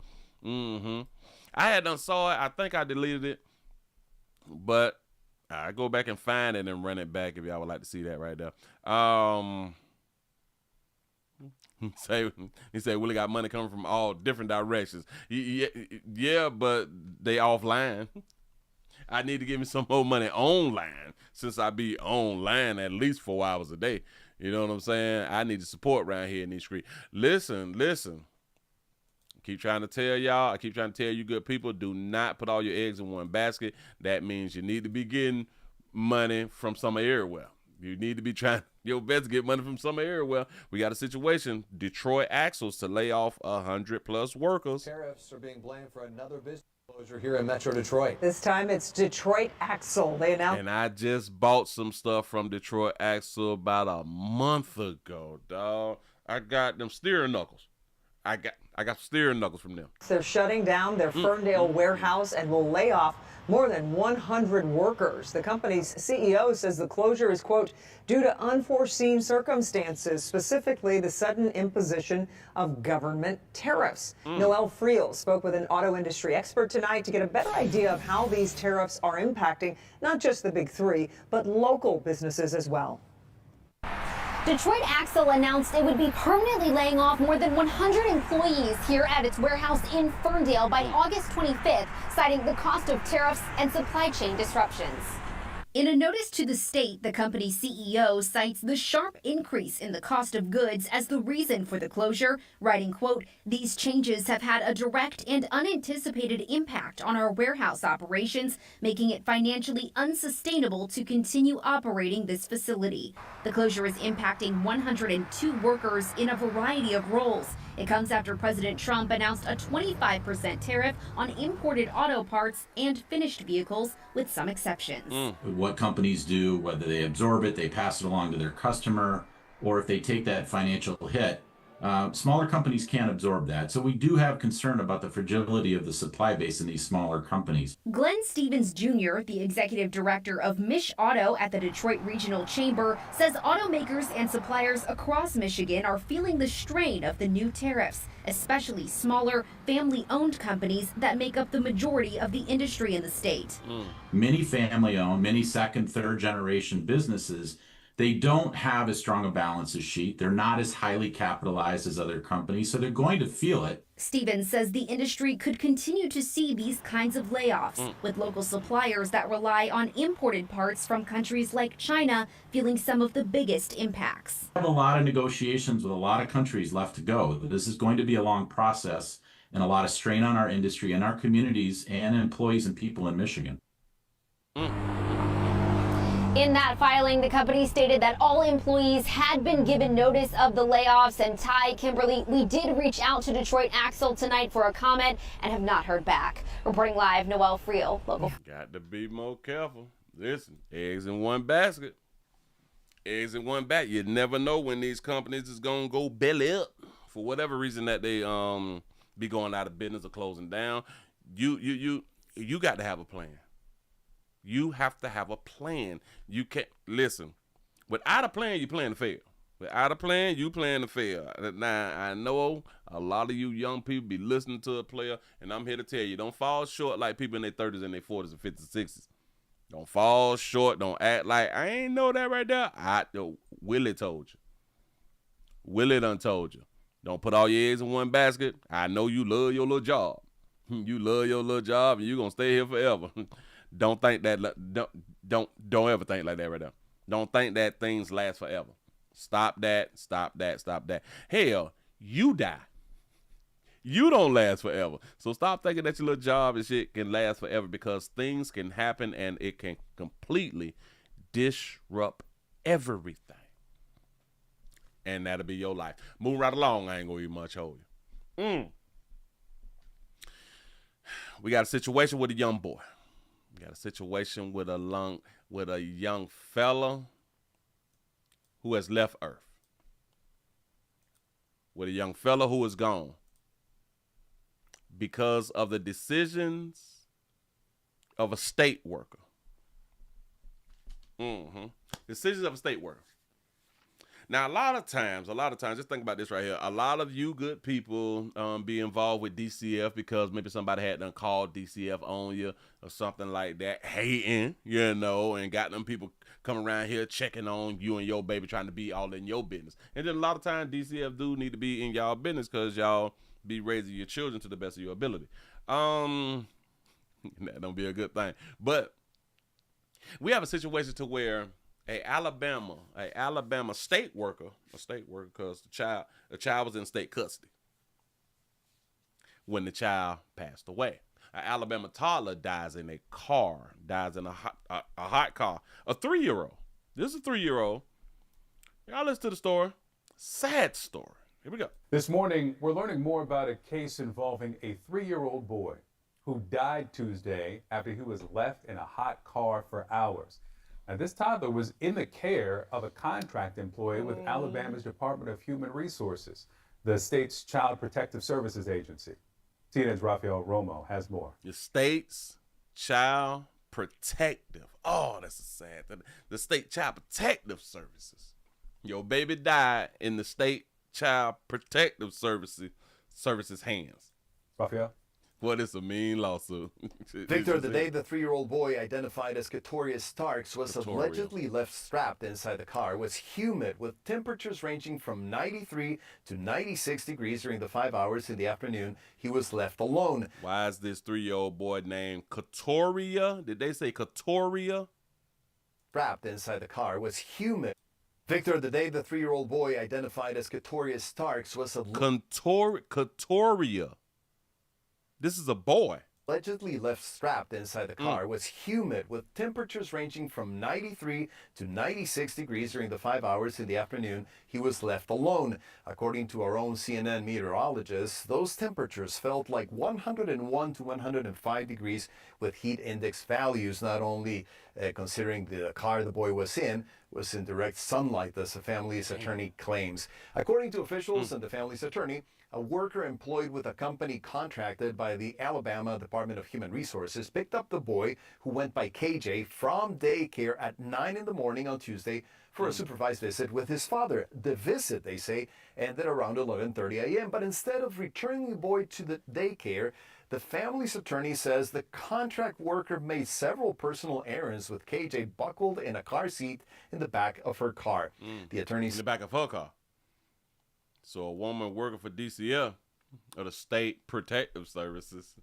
I had done saw it. I think I deleted it, but I go back and find it and run it back if y'all would like to see that right there. He said Willie got money coming from all different directions. Yeah, but they offline. I need to give me some more money online since I be online at least 4 hours a day. You know what I'm saying? I need the support around here in these streets. Listen. I keep trying to tell you good people, do not put all your eggs in one basket. That means you need to be getting money from some everywhere. You need to be trying your best to get money from some everywhere. We got a situation, Detroit Axles to lay off 100+ workers. Tariffs are being blamed for another business closure here in Metro Detroit. This time it's Detroit Axle. They announced. And I just bought some stuff from Detroit Axle about a month ago, dog. I got them steering knuckles. I got steering knuckles from them. They're shutting down their Ferndale warehouse and will lay off more than 100 workers. The company's CEO says the closure is, quote, due to unforeseen circumstances, specifically the sudden imposition of government tariffs. Noel Friel spoke with an auto industry expert tonight to get a better idea of how these tariffs are impacting not just the big three, but local businesses as well. Detroit Axle announced it would be permanently laying off more than 100 employees here at its warehouse in Ferndale by August 25th, citing the cost of tariffs and supply chain disruptions. In a notice to the state, the company's CEO cites the sharp increase in the cost of goods as the reason for the closure, writing, quote, these changes have had a direct and unanticipated impact on our warehouse operations, making it financially unsustainable to continue operating this facility. The closure is impacting 102 workers in a variety of roles. It comes after President Trump announced a 25% tariff on imported auto parts and finished vehicles, with some exceptions. What companies do, whether they absorb it, they pass it along to their customer, or if they take that financial hit, smaller companies can't absorb that. So we do have concern about the fragility of the supply base in these smaller companies. Glenn Stevens Jr., the executive director of Mich Auto at the Detroit Regional Chamber, says automakers and suppliers across Michigan are feeling the strain of the new tariffs, especially smaller, family-owned companies that make up the majority of the industry in the state. Many family-owned, many second, third generation businesses, they don't have as strong a balance sheet. They're not as highly capitalized as other companies, so they're going to feel it. Stevens says the industry could continue to see these kinds of layoffs, with local suppliers that rely on imported parts from countries like China feeling some of the biggest impacts. We have a lot of negotiations with a lot of countries left to go. This is going to be a long process and a lot of strain on our industry and our communities and employees and people in Michigan. In that filing, the company stated that all employees had been given notice of the layoffs. And Ty, Kimberly, we did reach out to Detroit Axle tonight for a comment and have not heard back. Reporting live, Noel Friel, local. Got to be more careful. Listen, eggs in one basket. Eggs in one basket. You never know when these companies is gonna go belly up for whatever reason that they be going out of business or closing down. You got to have a plan. You have to have a plan. You can't, listen, without a plan, you plan to fail. Without a plan, you plan to fail. Now, I know a lot of you young people be listening to a player, and I'm here to tell you, don't fall short like people in their 30s and their 40s and 50s and 60s. Don't fall short. Don't act like, I ain't know that right there. Willie told you. Willie done told you. Don't put all your eggs in one basket. I know you love your little job. You love your little job, and you're gonna stay here forever. Don't think that. Don't ever think like that right now. Don't think that things last forever. Stop that. Stop that. Stop that. Hell, you die. You don't last forever. So stop thinking that your little job and shit can last forever, because things can happen and it can completely disrupt everything. And that'll be your life. Move right along. I ain't gonna even much hold you. We got a situation with a young boy. We got a situation with a young fella who has left Earth. With a young fella who is gone because of the decisions of a state worker. Decisions of a state worker. Now, a lot of times, just think about this right here. A lot of you good people be involved with DCF because maybe somebody had done called DCF on you or something like that, hating, and got them people coming around here checking on you and your baby, trying to be all in your business. And then a lot of times DCF do need to be in y'all business because y'all be raising your children to the best of your ability. That don't be a good thing. But we have a situation to where a Alabama state worker, because the child was in state custody when the child passed away. An Alabama toddler dies in a hot car. A 3-year-old. This is a 3-year-old. Y'all listen to the story. Sad story. Here we go. This morning, we're learning more about a case involving a 3-year-old boy who died Tuesday after he was left in a hot car for hours. Now, this toddler was in the care of a contract employee with Alabama's Department of Human Resources, the state's Child Protective Services agency. CNN's Rafael Romo has more. The state's Child Protective. Oh, that's a sad thing. The state Child Protective Services. Your baby died in the state Child Protective Services hands. Rafael? What is a mean lawsuit? Victor, the day the 3-year-old boy identified as Katorius Starks was allegedly left strapped inside the car was humid, with temperatures ranging from 93 to 96 degrees during the 5 hours in the afternoon. He was left alone. Why is this 3-year-old boy named Katoria? Did they say Katoria? Strapped inside the car was humid. Victor, the day the 3-year-old boy identified as Katorius Starks was Katoria. This is a boy. Allegedly left strapped inside the car was humid, with temperatures ranging from 93 to 96 degrees during the 5 hours in the afternoon. He was left alone. According to our own CNN meteorologists, those temperatures felt like 101 to 105 degrees with heat index values, not only considering the car the boy was in direct sunlight, as the family's attorney claims. According to officials and the family's attorney, a worker employed with a company contracted by the Alabama Department of Human Resources picked up the boy, who went by KJ, from daycare at 9 in the morning on Tuesday for a supervised visit with his father. The visit, they say, ended around 11:30 a.m., but instead of returning the boy to the daycare, the family's attorney says the contract worker made several personal errands with KJ buckled in a car seat in the back of her car. The attorney in the back of her car. So a woman working for DCF, or the State Protective Services,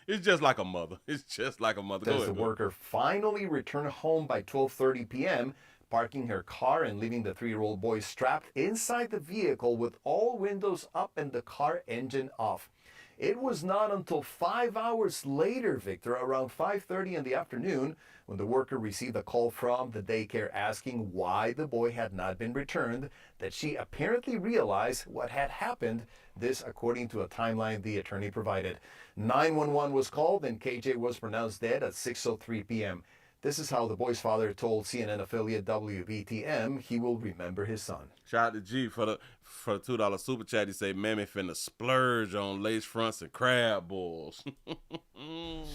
it's just like a mother. It's just like a mother. Says the worker finally returned home by 12:30 p.m., parking her car and leaving the 3-year-old boy strapped inside the vehicle with all windows up and the car engine off. It was not until 5 hours later, Victor, around 5:30 in the afternoon, when the worker received a call from the daycare asking why the boy had not been returned, that she apparently realized what had happened. This, according to a timeline the attorney provided. 911 was called and KJ was pronounced dead at 6:03 p.m. This is how the boy's father told CNN affiliate WBTM he will remember his son. Shout out to G for the $2 super chat. He say, "Mammy finna splurge on lace fronts and crab balls."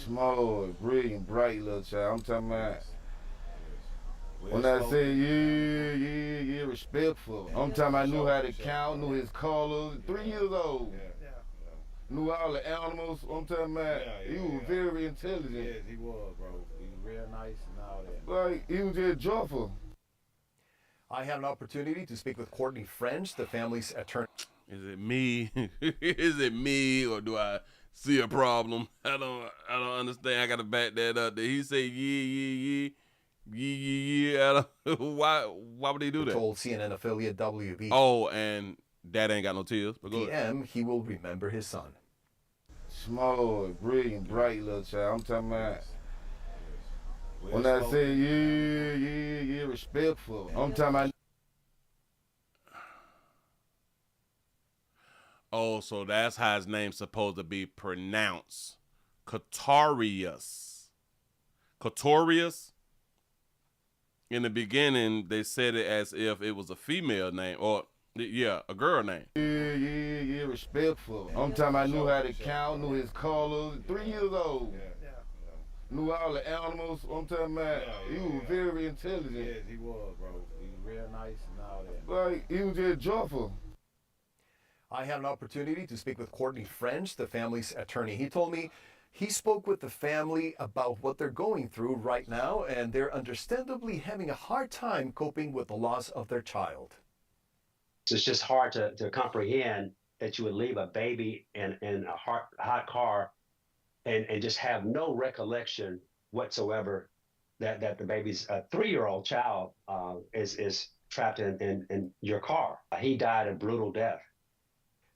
Small, brilliant, bright little child. I'm talking about. When I say yeah, respectful. I'm talking about knew how to count, knew his colors. 3 years old. Knew all the animals. I'm talking about. He was very intelligent. Yes, he was, bro. He was real nice and all that. Like, he was just joyful. I had an opportunity to speak with Courtney French, the family's attorney. Is it me? Is it me, or do I see a problem? I don't understand. I gotta back that up. Did he say yeah? I don't, why would he do that? Told CNN affiliate WB. Oh, and Dad ain't got no tears. But go ahead. DM, he will remember his son. Small, brilliant, bright little child. I'm talking about. When I say yeah, respectful. I'm talking about. Oh, so that's how his name's supposed to be pronounced. Katorius. Katorius? In the beginning, they said it as if it was a female name, or, yeah, a girl name. Yeah, respectful. I'm talking about knew how to count, knew his colors. 3 years old. Knew all the animals. I'm talking about. He was very intelligent. Yes, he was, bro. He was real nice and all that. Like, he was just joyful. I had an opportunity to speak with Courtney French, the family's attorney. He told me he spoke with the family about what they're going through right now, and they're understandably having a hard time coping with the loss of their child. It's just hard to comprehend that you would leave a baby in a hot car and just have no recollection whatsoever that the baby's a 3-year-old child is trapped in your car. He died a brutal death.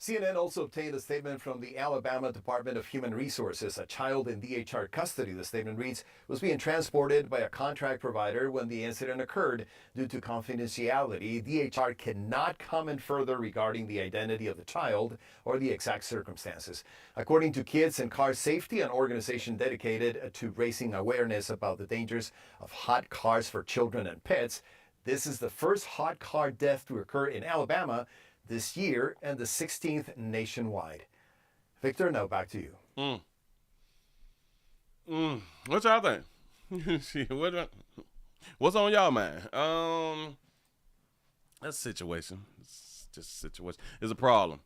CNN also obtained a statement from the Alabama Department of Human Resources. A child in DHR custody, the statement reads, was being transported by a contract provider when the incident occurred. Due to confidentiality, DHR cannot comment further regarding the identity of the child or the exact circumstances. According to Kids and Car Safety, an organization dedicated to raising awareness about the dangers of hot cars for children and pets, this is the first hot car death to occur in Alabama this year and the 16th nationwide. Victor, now back to you. What y'all think? What's on y'all mind? That's a situation. It's just a situation. It's a problem.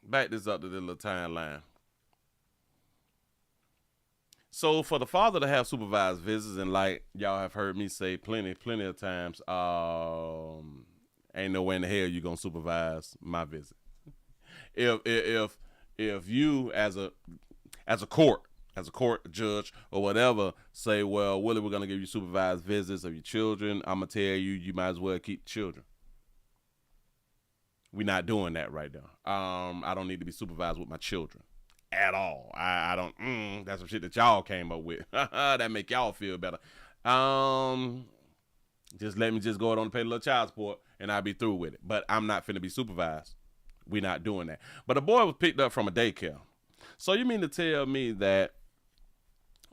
Back this up to the little timeline. So for the father to have supervised visits, and like y'all have heard me say plenty of times, ain't no way in the hell you gonna supervise my visit. If you as a court judge or whatever say, well, Willie, we're gonna give you supervised visits of your children, I'm gonna tell you might as well keep the children. We're not doing that right now. I don't need to be supervised with my children at all. I don't. That's some shit that y'all came up with. That make y'all feel better. Just let me just go out on and pay a little child support and I'll be through with it. But I'm not finna be supervised. We're not doing that. But a boy was picked up from a daycare. So you mean to tell me that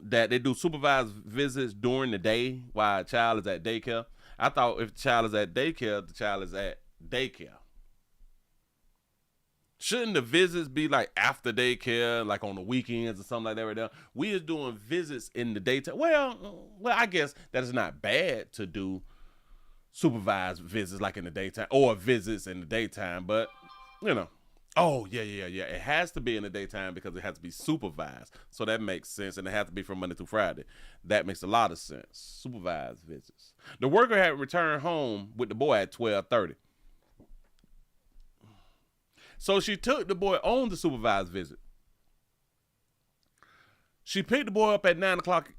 they do supervised visits during the day while a child is at daycare? I thought if the child is at daycare, the child is at daycare. Shouldn't the visits be like after daycare, like on the weekends or something like that right now? We is doing visits in the daytime. Well, I guess that is not bad to do supervised visits like in the daytime or visits in the daytime, but you know. Oh, yeah. It has to be in the daytime because it has to be supervised. So that makes sense, and it has to be from Monday through Friday. That makes a lot of sense. Supervised visits. The worker had returned home with the boy at 12:30. So she took the boy on the supervised visit. She picked the boy up at 9 o'clock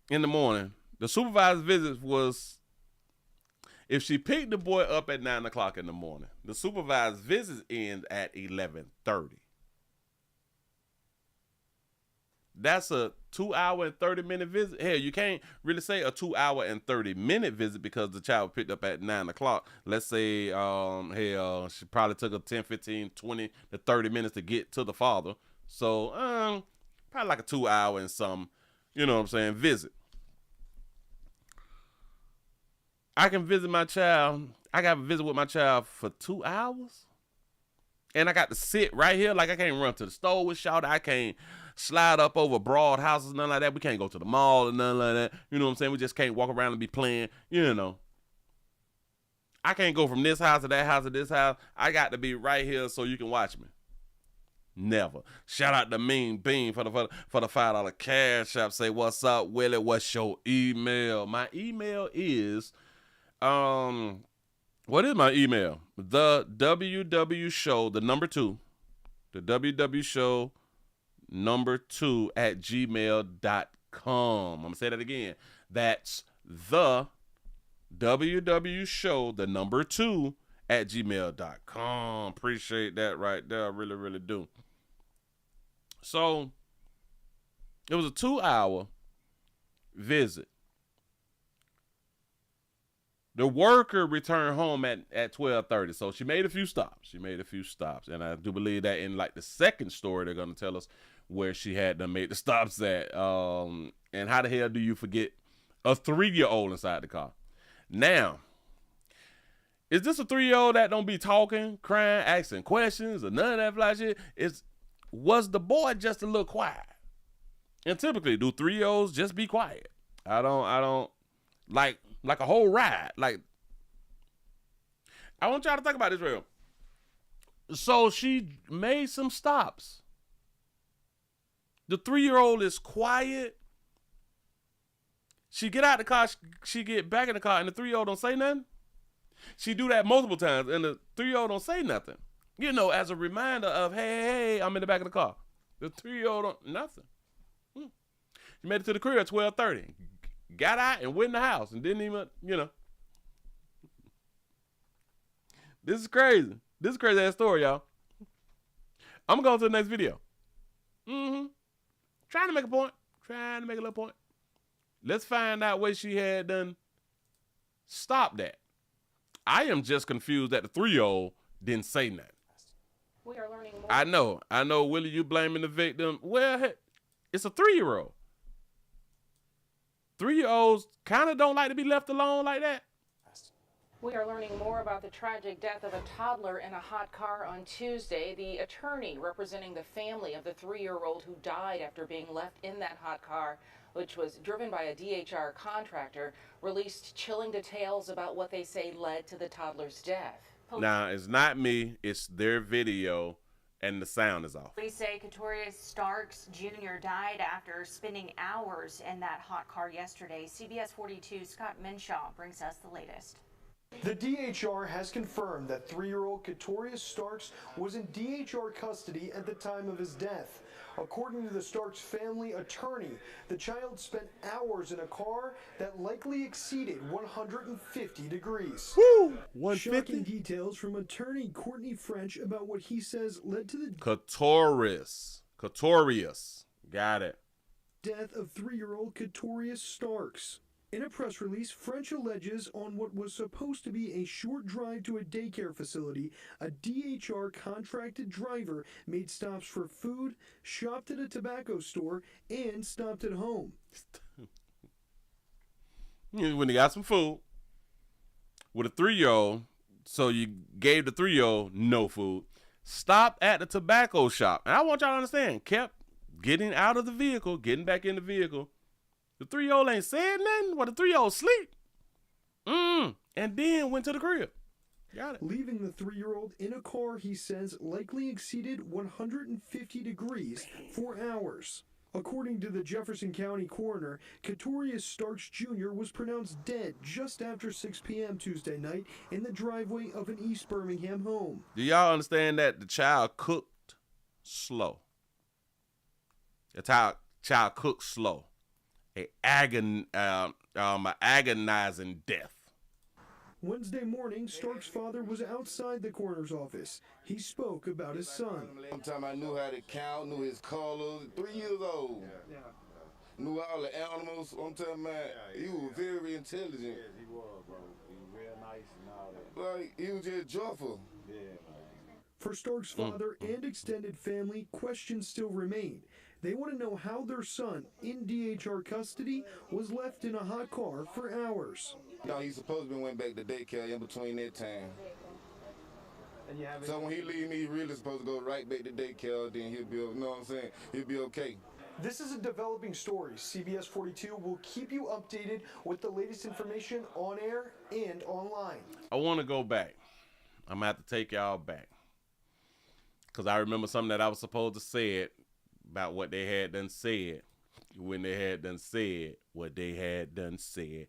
in the morning. The supervised visit was, if she picked the boy up at 9 o'clock in the morning, the supervised visit ends at 11:30. That's a 2 hour and 30-minute visit. Hell, you can't really say a 2 hour and 30-minute visit because the child picked up at 9 o'clock. Let's say, she probably took her 10, 15, 20 to 30 minutes to get to the father. So, probably like a 2 hour and some, visit. I can visit my child. I got to visit with my child for 2 hours. And I got to sit right here. Like I can't run to the store with y'all. I can't slide up over broad houses, nothing like that. We can't go to the mall or nothing like that. You know what I'm saying? We just can't walk around and be playing, I can't go from this house to that house to this house. I got to be right here so you can watch me. Never. Shout out to Mean Bean for the $5 cash app. Say, what's up, Willie? What's your email? My email is What is my email? The WW Show, the number 2. The WW Show, number 2 at gmail.com. I'm going to say that again. That's the WW Show, the number 2 at gmail.com. Appreciate that right there. I really, really do. So, it was a 2-hour visit. The worker returned home at 12:30. So she made a few stops. And I do believe that in like the second story, they're going to tell us where she had to make the stops at. And how the hell do you forget a 3-year-old inside the car? Now, is this a 3-year-old that don't be talking, crying, asking questions, or none of that fly shit? Was the boy just a little quiet? And typically, do 3-year-olds just be quiet? I don't like a whole ride. Like, I want y'all to think about this real. So she made some stops. The 3-year-old is quiet. She get out the car, she get back in the car, and the 3-year-old don't say nothing. She do that multiple times, and the 3-year-old don't say nothing. You know, as a reminder of, hey, I'm in the back of the car. The 3-year-old don't, nothing. She made it to the crib at 12:30. Got out and went in the house and didn't even, you know. This is crazy. This is a crazy ass story, y'all. I'm going to go to the next video. Trying to make a point. Trying to make a little point. Let's find out where she had done stopped at. I am just confused that the 3-year-old didn't say nothing. We are learning more. I know, Willie, you blaming the victim. Well, hey, it's a 3-year-old. 3-year-olds kind of don't like to be left alone like that. We are learning more about the tragic death of a toddler in a hot car on Tuesday. The attorney representing the family of the 3-year-old who died after being left in that hot car, which was driven by a DHR contractor, released chilling details about what they say led to the toddler's death. Now, it's not me. It's their video, and the sound is off. Police say Katorius Starks Jr. died after spending hours in that hot car yesterday. CBS 42's Scott Minshaw brings us the latest. The DHR has confirmed that 3-year-old Katorius Starks was in DHR custody at the time of his death. According to the Starks family attorney, the child spent hours in a car that likely exceeded 150 degrees. Woo! 150? Shocking details from attorney Courtney French about what he says led to the Katorius. Got it. Death of 3-year-old Katorius Starks. In a press release, French alleges on what was supposed to be a short drive to a daycare facility, a DHR contracted driver made stops for food, shopped at a tobacco store, and stopped at home. When they got some food with a 3-year-old, so you gave the 3-year-old no food, stopped at the tobacco shop. And I want y'all to understand, kept getting out of the vehicle, getting back in the vehicle. The 3-year-old ain't said nothing. Well, the 3-year-old sleep. And then went to the crib. Got it. Leaving the 3-year-old in a car he says likely exceeded 150 degrees for hours. According to the Jefferson County coroner, Katorius Starks Jr. was pronounced dead just after 6 p.m. Tuesday night in the driveway of an East Birmingham home. Do y'all understand that the child cooked slow? The child cooked slow. An agonizing death. Wednesday morning, Stark's father was outside the coroner's office. He spoke about his son. One time I knew how to count, knew his colors. 3 years old. Knew all the animals. One time, man, he was very intelligent. Yes, he was, bro. He was real nice and all that. Like, he was just joyful. Yeah, man. For Stark's father and extended family, questions still remain. They want to know how their son, in DHR custody, was left in a hot car for hours. No, he's supposed to be went back to daycare in between that time. So when he leave me, he really supposed to go right back to daycare, then he'll be, you know what I'm saying? He'll be okay. This is a developing story. CBS 42 will keep you updated with the latest information on air and online. I want to go back. I'm going to have to take y'all back. Because I remember something that I was supposed to say it about what they had done said when they had done said what they had done said.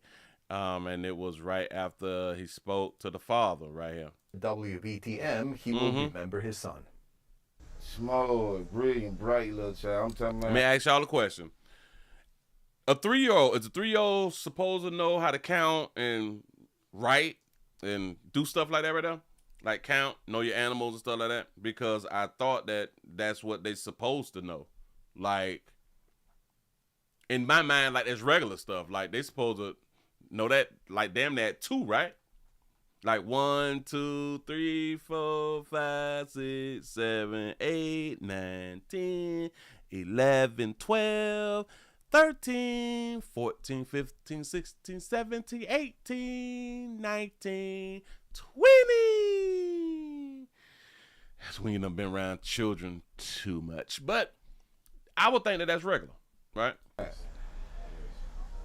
And it was right after he spoke to the father right here. WBTM, he will remember his son. Small, brilliant, bright little child. I'm talking about. Let me ask y'all a question. Is a 3-year-old supposed to know how to count and write and do stuff like that right now? Like count, know your animals and stuff like that? Because I thought that that's what they supposed to know. Like, in my mind, like, it's regular stuff. Like, they supposed to know that, like, damn that 2, right? Like 1, 2, 3, 4, 5, 6, 7, 8, 9, 10, 11, 12, 13, 14, 15, 16, 17, 18, 19, 20. That's when you done been around children too much. But I would think that that's regular, right?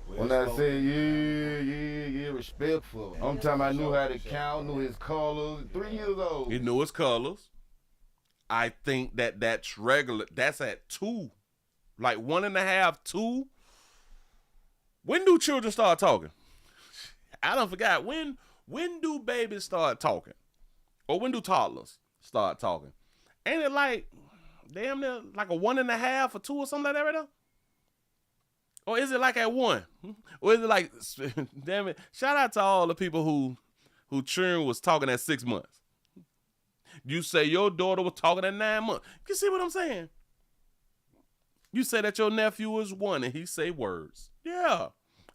When I say yeah, respectful. I'm talking I knew how to count, knew his colors. 3 years old. He knew his colors. I think that that's regular. That's at 2. Like 1.5, 2. When do children start talking? I don't forgot. When do babies start talking? Or when do toddlers start talking? Ain't it like damn near like a 1.5 or 2 or something like that right now? Or is it like at 1? Or is it like, damn it, shout out to all the people who children was talking at 6 months. You say your daughter was talking at 9 months. You see what I'm saying? You say that your nephew is 1 and he say words. Yeah.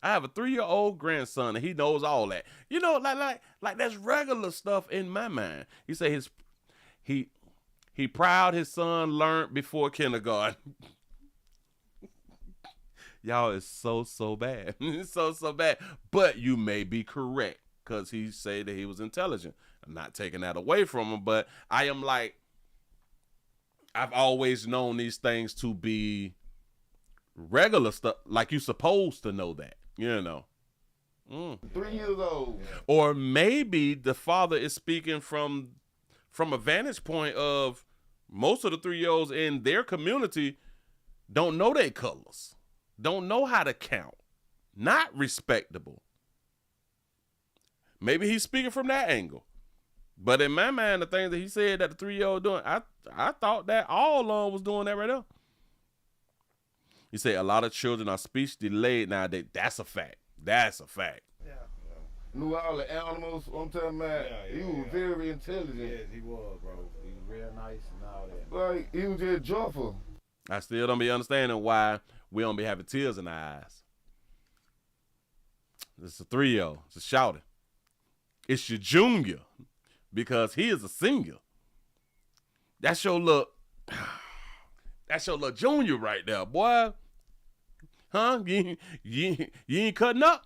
I have a 3-year-old grandson and he knows all that. You know, like that's regular stuff in my mind. You say he proud his son learned before kindergarten. Y'all is so bad. so bad. But you may be correct because he said that he was intelligent. I'm not taking that away from him, but I am like, I've always known these things to be regular stuff. Like you supposed to know that, you know. 3 years old. Or maybe the father is speaking from a vantage point of most of the 3-year-olds in their community don't know their colors. Don't know how to count. Not respectable. Maybe he's speaking from that angle. But in my mind, the things that he said that the 3-year-old doing, I thought that all along was doing that right there. He said a lot of children are speech delayed nowadays. That's a fact. That's a fact. Yeah. Knew all the animals. I'm talking about. He was very intelligent. Yes, he was, bro. He was real nice and all that. Like, he was just joyful. I still don't be understanding why we don't be having tears in our eyes. It's a 3-year-old. It's a shouting. It's your junior because he is a senior. That's your little junior right there, boy. Huh? You ain't cutting up?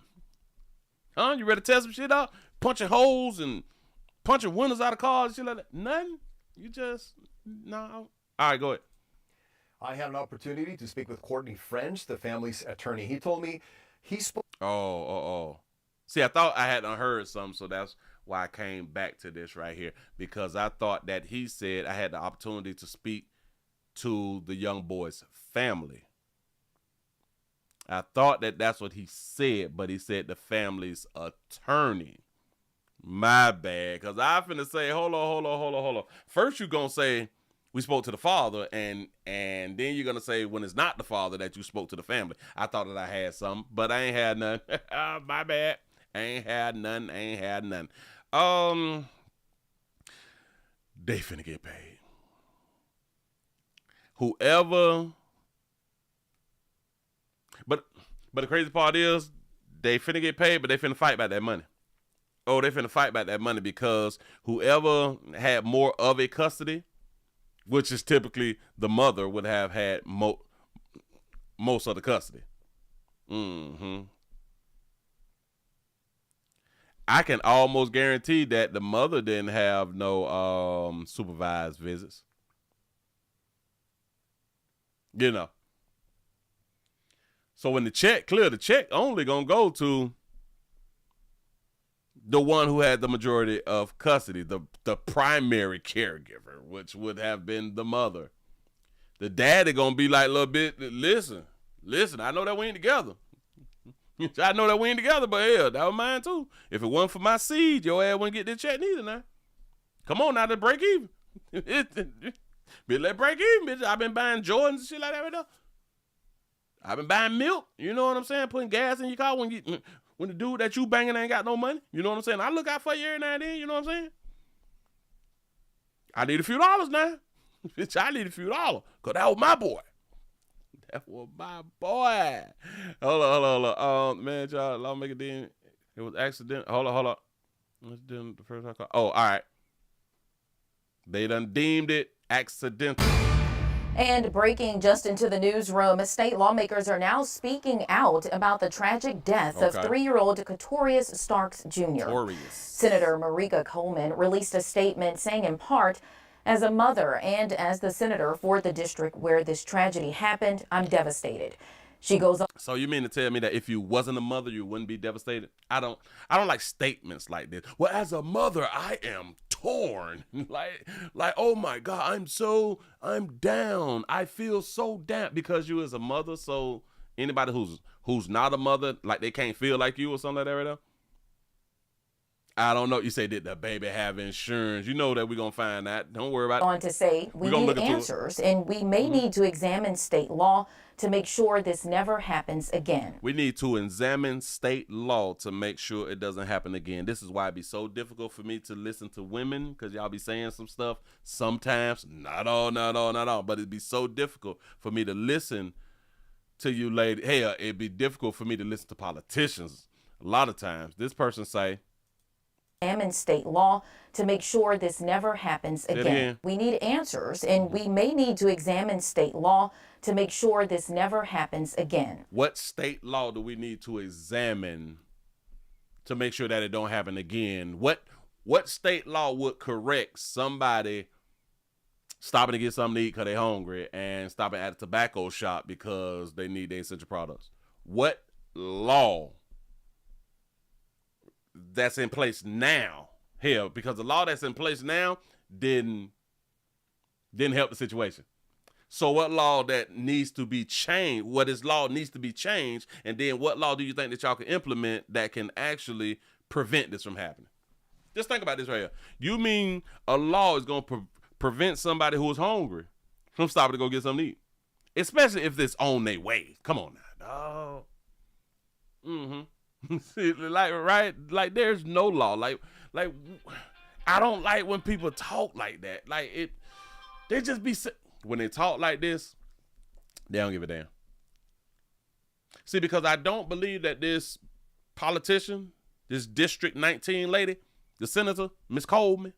Huh? You ready to test some shit out? Punching holes and punching windows out of cars and shit like that? Nothing? You just, no. All right, go ahead. I had an opportunity to speak with Courtney French, the family's attorney. He told me he spoke. Oh. See, I thought I hadn't heard something, so that's why I came back to this right here, because I thought that he said I had the opportunity to speak to the young boy's family. I thought that that's what he said, but he said the family's attorney. My bad, because I finna say, hold on. First you gonna say, we spoke to the father, and then you're going to say when it's not the father that you spoke to the family. I thought that I had something, but I ain't had none. My bad. I ain't had none. They finna get paid. Whoever. But the crazy part is they finna get paid, but they finna fight about that money. Oh, they finna fight about that money because whoever had more of a custody, which is typically the mother, would have had most of the custody. I can almost guarantee that the mother didn't have no supervised visits. You know. So when the check clear, the check only gonna go to the one who had the majority of custody, the primary caregiver, which would have been the mother. The daddy gonna be like a little bit, listen, I know that we ain't together, I know that we ain't together, but hell, that was mine too. If it wasn't for my seed, your ass wouldn't get this check neither now. Come on now, to break even. Bitch, let break even, bitch. I've been buying Jordans and shit like that right now. I've been buying milk, you know what I'm saying? Putting gas in your car when the dude that you banging ain't got no money. You know what I'm saying? I look out for you every now and then, you know what I'm saying? I need a few dollars now. Bitch, I need a few dollars. Because that was my boy. That was my boy. Hold on. Man, y'all, lawmaker didn't. It was accident. Hold on. Let's do the first call. Oh, all right. They done deemed it accidental. And breaking just into the newsroom, state lawmakers are now speaking out about the tragic death of 3-year-old Katorius Starks Jr. Senator Marika Coleman released a statement saying in part, "As a mother and as the senator for the district where this tragedy happened, I'm devastated." She goes on. So you mean to tell me that if you wasn't a mother, you wouldn't be devastated? I don't like statements like this. Well, as a mother, I am torn. like, oh my God, I'm down. I feel so down because you as a mother. So anybody who's not a mother, like they can't feel like you or something like that right now? I don't know. You say, did the baby have insurance? You know that we're going to find that. Don't worry about it. On to say, we need answers, and we may need to examine state law to make sure this never happens again. We need to examine state law to make sure it doesn't happen again. This is why it'd be so difficult for me to listen to women, because y'all be saying some stuff sometimes. Not all. But it'd be so difficult for me to listen to you lady. Hey, it'd be difficult for me to listen to politicians a lot of times. This person say, examine state law to make sure this never happens again. We need answers, and we may need to examine state law to make sure this never happens again. What state law do we need to examine to make sure that it don't happen again? What state law would correct somebody stopping to get something to eat because they're hungry and stopping at a tobacco shop because they need their essential products? What law that's in place now? Hell, because the law that's in place now didn't help the situation. So what law that needs to be changed? What is law needs to be changed? And then what law do you think that y'all can implement that can actually prevent this from happening? Just think about this right here. You mean a law is going to prevent somebody who is hungry from stopping to go get something to eat? Especially if it's on their way. Come on now, dog. See, like there's no law. Like I don't like when people talk like that. Like they just be when they talk like this, they don't give a damn. See, because I don't believe that this politician, this District 19 lady, the senator, Miss Coleman,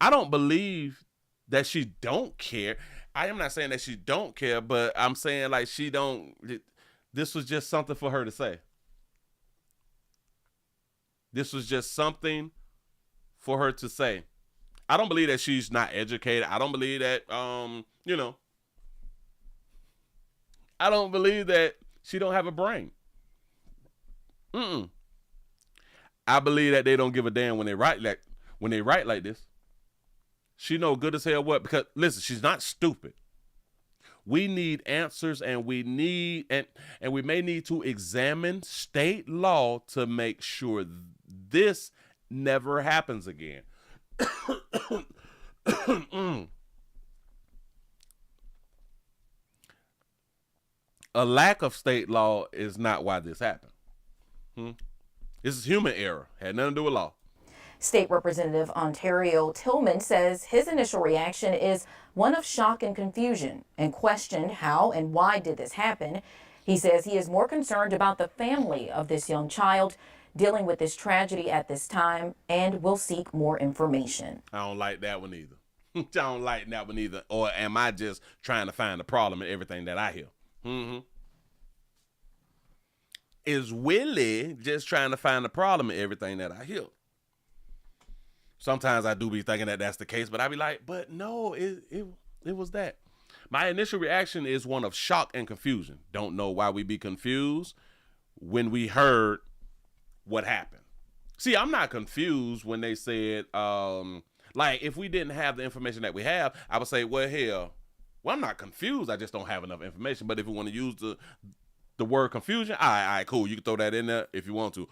I don't believe that she don't care. I am not saying that she don't care, but I'm saying like she don't. This was just something for her to say. This was just something for her to say. I don't believe that she's not educated. I don't believe that, I don't believe that she don't have a brain. I believe that they don't give a damn when they write like this. She know good as hell what, because listen, she's not stupid. We need answers, and we may need to examine state law to make sure this never happens again. A lack of state law is not why this happened. This is human error. Had nothing to do with law. State Representative Ontario Tillman says his initial reaction is one of shock and confusion and questioned how and why did this happen. He says he is more concerned about the family of this young child dealing with this tragedy at this time and will seek more information. I don't like that one either. I don't like that one either. Or am I just trying to find a problem in everything that I hear? Is Willie just trying to find a problem in everything that I hear? Sometimes I do be thinking that that's the case, but I be like, but no, it was that. My initial reaction is one of shock and confusion. Don't know why we be confused when we heard what happened. See, I'm not confused when they said, like, if we didn't have the information that we have, I would say, well, hell, I'm not confused. I just don't have enough information. But if we want to use the word confusion, all right, cool. You can throw that in there if you want to.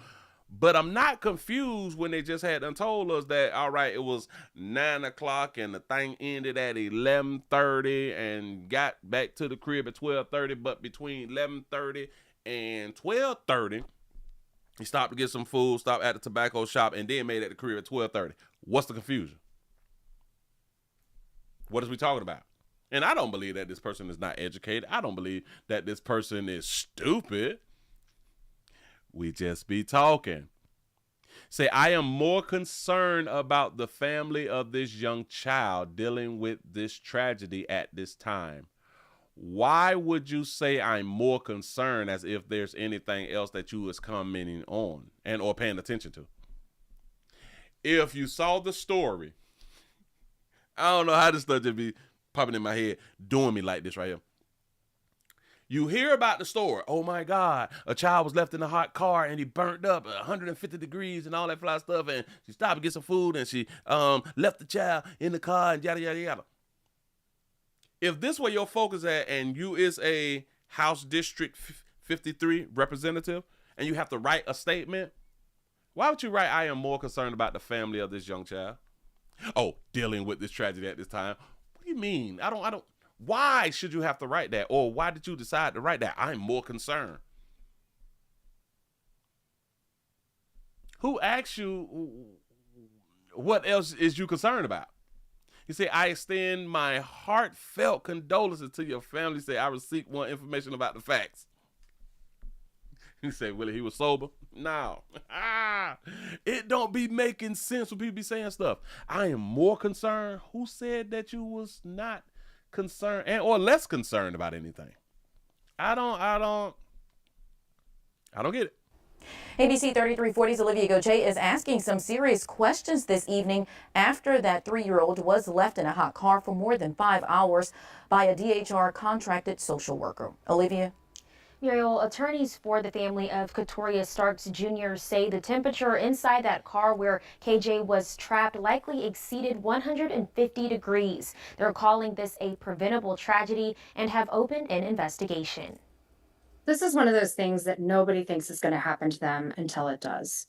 But I'm not confused when they just had done told us that, all right, it was 9 o'clock and the thing ended at 11:30 and got back to the crib at 12:30. But between 11:30 and 12:30, he stopped to get some food, stopped at the tobacco shop, and then made it at the crib at 12:30. What's the confusion? What is we talking about? And I don't believe that this person is not educated. I don't believe that this person is stupid. We just be talking. Say, I am more concerned about the family of this young child dealing with this tragedy at this time. Why would you say I'm more concerned, as if there's anything else that you was commenting on and or paying attention to? If you saw the story, I don't know how this stuff just be popping in my head, doing me like this right here. You hear about the story. Oh my God, a child was left in a hot car and he burnt up 150 degrees and all that fly stuff. And she stopped to get some food and she left the child in the car and yada, yada, yada. If this where your focus at and you is a House District 53 representative and you have to write a statement, why would you write, I am more concerned about the family of this young child? Oh, dealing with this tragedy at this time. What do you mean? I don't. Why should you have to write that? Or why did you decide to write that? I'm more concerned. Who asked you what else is you concerned about? You say, I extend my heartfelt condolences to your family. Say, I seek more information about the facts. You say, Willie, he was sober? No. It don't be making sense when people be saying stuff. I am more concerned. Who said that you was not concerned and or less concerned about anything? I don't get it. ABC 3340's Olivia Gauthier is asking some serious questions this evening after that 3-year-old was left in a hot car for more than 5 hours by a DHR contracted social worker. Olivia? Muriel, attorneys for the family of Katoria Starks Jr. say the temperature inside that car where KJ was trapped likely exceeded 150 degrees. They're calling this a preventable tragedy and have opened an investigation. This is one of those things that nobody thinks is going to happen to them until it does.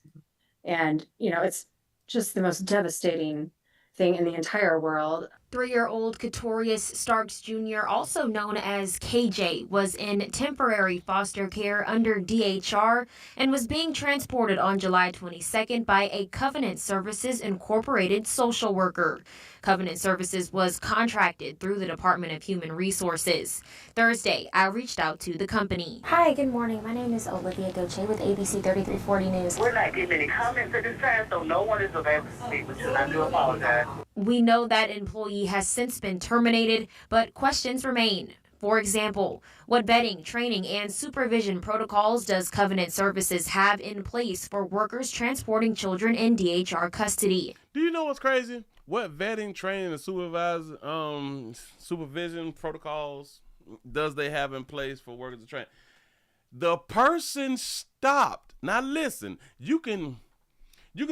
And, you know, it's just the most devastating thing in the entire world. 3-year-old Katorius Starks Jr., also known as KJ, was in temporary foster care under DHR and was being transported on July 22nd by a Covenant Services Incorporated social worker. Covenant Services was contracted through the Department of Human Resources. Thursday, I reached out to the company. Hi, good morning. My name is Olivia Gauthier with ABC 3340 News. We're not getting any comments at this time, so no one is available to speak with you, and I do apologize. We know that employee has since been terminated, but questions remain. For example, what vetting, training, and supervision protocols does Covenant Services have in place for workers transporting children in DHR custody? Do you know what's crazy? What vetting, training, and supervision protocols does they have in place for workers to train? The person stopped. Now listen, you can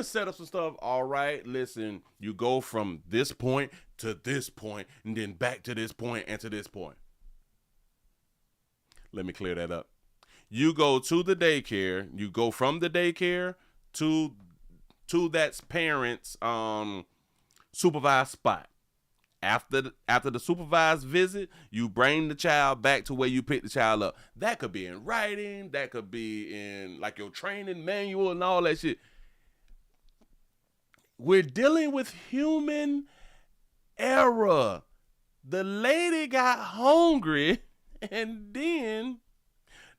set up some stuff. All right, listen, you go from this point to this point and then back to this point and to this point. Let me clear that up. You go to the daycare, you go from the daycare to that parent's supervised spot. After the supervised visit, you bring the child back to where you picked the child up. That could be in writing, that could be in like your training manual and all that shit. We're dealing with human error. The lady got hungry and then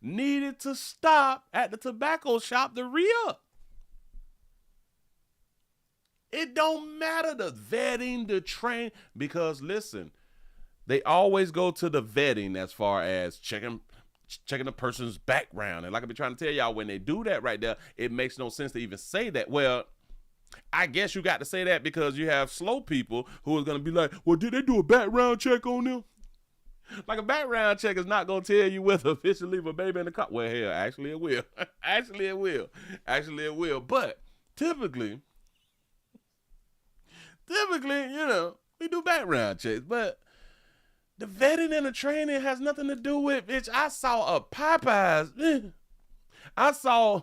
needed to stop at the tobacco shop to re-up. It don't matter the vetting, the train, because listen, they always go to the vetting as far as checking the person's background. And like I've been trying to tell y'all, when they do that right there, it makes no sense to even say that. Well, I guess you got to say that because you have slow people who are going to be like, well, did they do a background check on them? Like a background check is not going to tell you whether a fish will leave a baby in the car. Well, hell, actually it will. Actually it will. But typically, you know, we do background checks. But The vetting and the training has nothing to do with, bitch. I saw a Popeyes. I saw,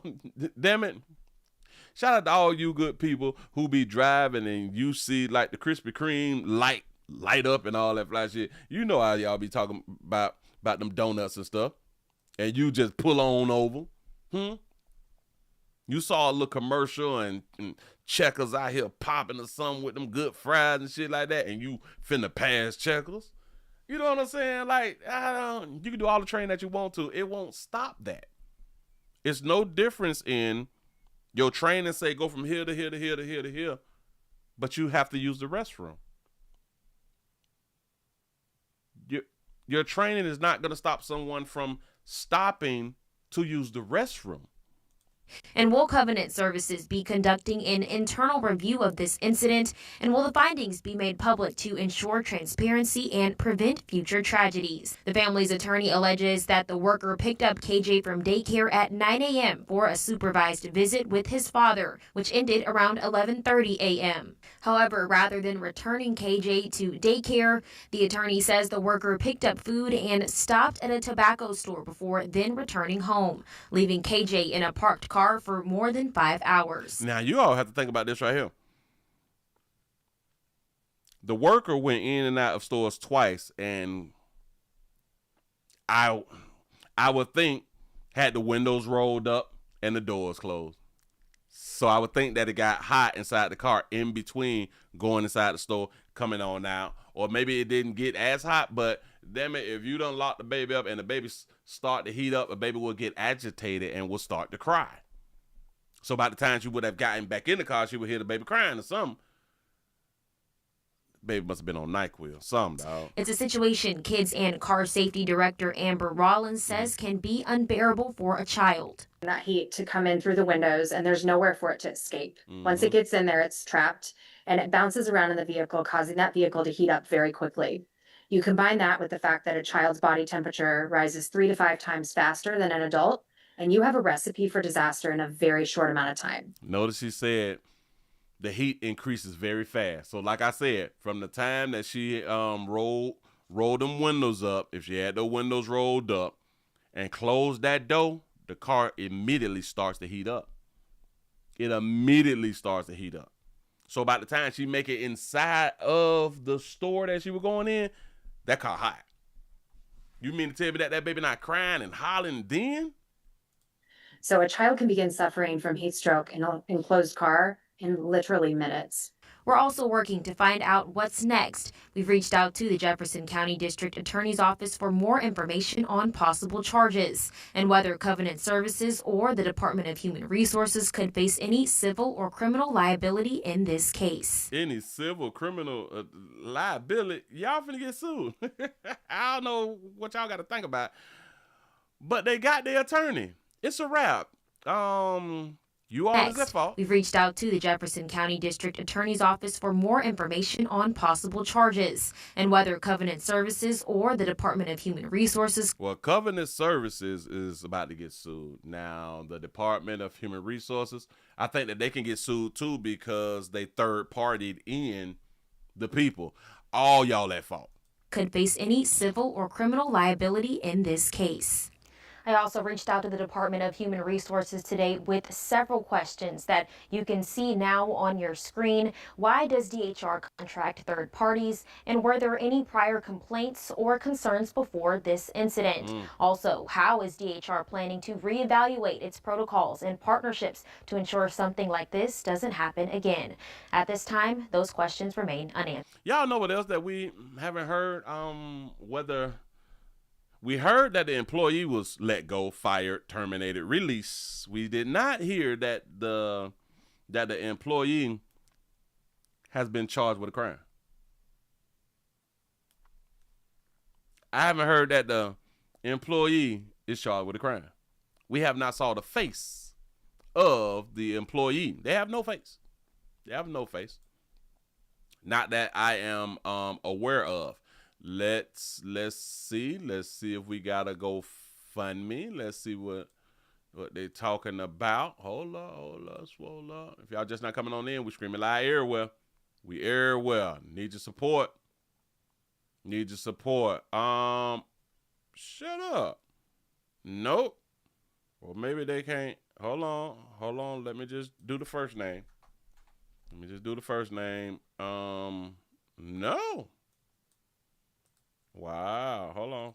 damn it. Shout out to all you good people who be driving and you see like the Krispy Kreme light up and all that fly shit. You know how y'all be talking about them donuts and stuff. And you just pull on over. You saw a little commercial and Checkers out here popping or something with them good fries and shit like that, and you finna pass Checkers. You know what I'm saying? Like, you can do all the training that you want to. It won't stop that. It's no difference in your training say go from here to here to here to here to here, but you have to use the restroom. Your training is not going to stop someone from stopping to use the restroom. And will Covenant Services be conducting an internal review of this incident? And will the findings be made public to ensure transparency and prevent future tragedies? The family's attorney alleges that the worker picked up KJ from daycare at 9 a.m. for a supervised visit with his father, which ended around 11:30 a.m. However, rather than returning KJ to daycare, the attorney says the worker picked up food and stopped at a tobacco store before then returning home, leaving KJ in a parked car for more than 5 hours. Now, you all have to think about this right here. The worker went in and out of stores twice, and I would think had the windows rolled up and the doors closed. So I would think that it got hot inside the car in between going inside the store, coming on out. Or maybe it didn't get as hot, but damn it, if you done lock the baby up and the baby start to heat up, a baby will get agitated and will start to cry. So by the time she would have gotten back in the car, she would hear the baby crying or something. Baby must have been on NyQuil, something, dog. It's a situation Kids and Car Safety Director Amber Rollins says can be unbearable for a child. That heat to come in through the windows, and there's nowhere for it to escape. Once it gets in there, it's trapped, and it bounces around in the vehicle, causing that vehicle to heat up very quickly. You combine that with the fact that a child's body temperature rises 3 to 5 times faster than an adult, and you have a recipe for disaster in a very short amount of time. Notice she said the heat increases very fast. So like I said, from the time that she rolled them windows up, if she had the windows rolled up and closed that door, the car immediately starts to heat up. It immediately starts to heat up. So by the time she make it inside of the store that she was going in, that car hot. You mean to tell me that baby not crying and hollering then? So a child can begin suffering from heat stroke in an enclosed car in literally minutes. We're also working to find out what's next. We've reached out to the Jefferson County District Attorney's Office for more information on possible charges and whether Covenant Services or the Department of Human Resources could face any civil or criminal liability in this case. Any civil, criminal liability? Y'all finna get sued. I don't know what y'all got to think about, but they got their attorney. It's a wrap. You all is at fault. We've reached out to the Jefferson County District Attorney's Office for more information on possible charges and whether Covenant Services or the Department of Human Resources. Well, Covenant Services is about to get sued. Now, the Department of Human Resources, I think that they can get sued too because they third-partied in the people. All y'all at fault. Could face any civil or criminal liability in this case. I also reached out to the Department of Human Resources today with several questions that you can see now on your screen. Why does DHR contract third parties? And were there any prior complaints or concerns before this incident? Also, how is DHR planning to reevaluate its protocols and partnerships to ensure something like this doesn't happen again? At this time, those questions remain unanswered. Y'all know what else that we haven't heard? Whether... We heard that the employee was let go, fired, terminated, released. We did not hear that the employee has been charged with a crime. I haven't heard that the employee is charged with a crime. We have not saw the face of the employee. They have no face. They have no face. Not that I am aware of. Let's see if we gotta go fund me. Let's see what they talking about. Hold up. If y'all just not coming on in, we screaming live everywhere. We everywhere. Need your support. Need your support. Shut up. Nope. Well, maybe they can't. Hold on. Let me just do the first name. No. Wow. Hold on.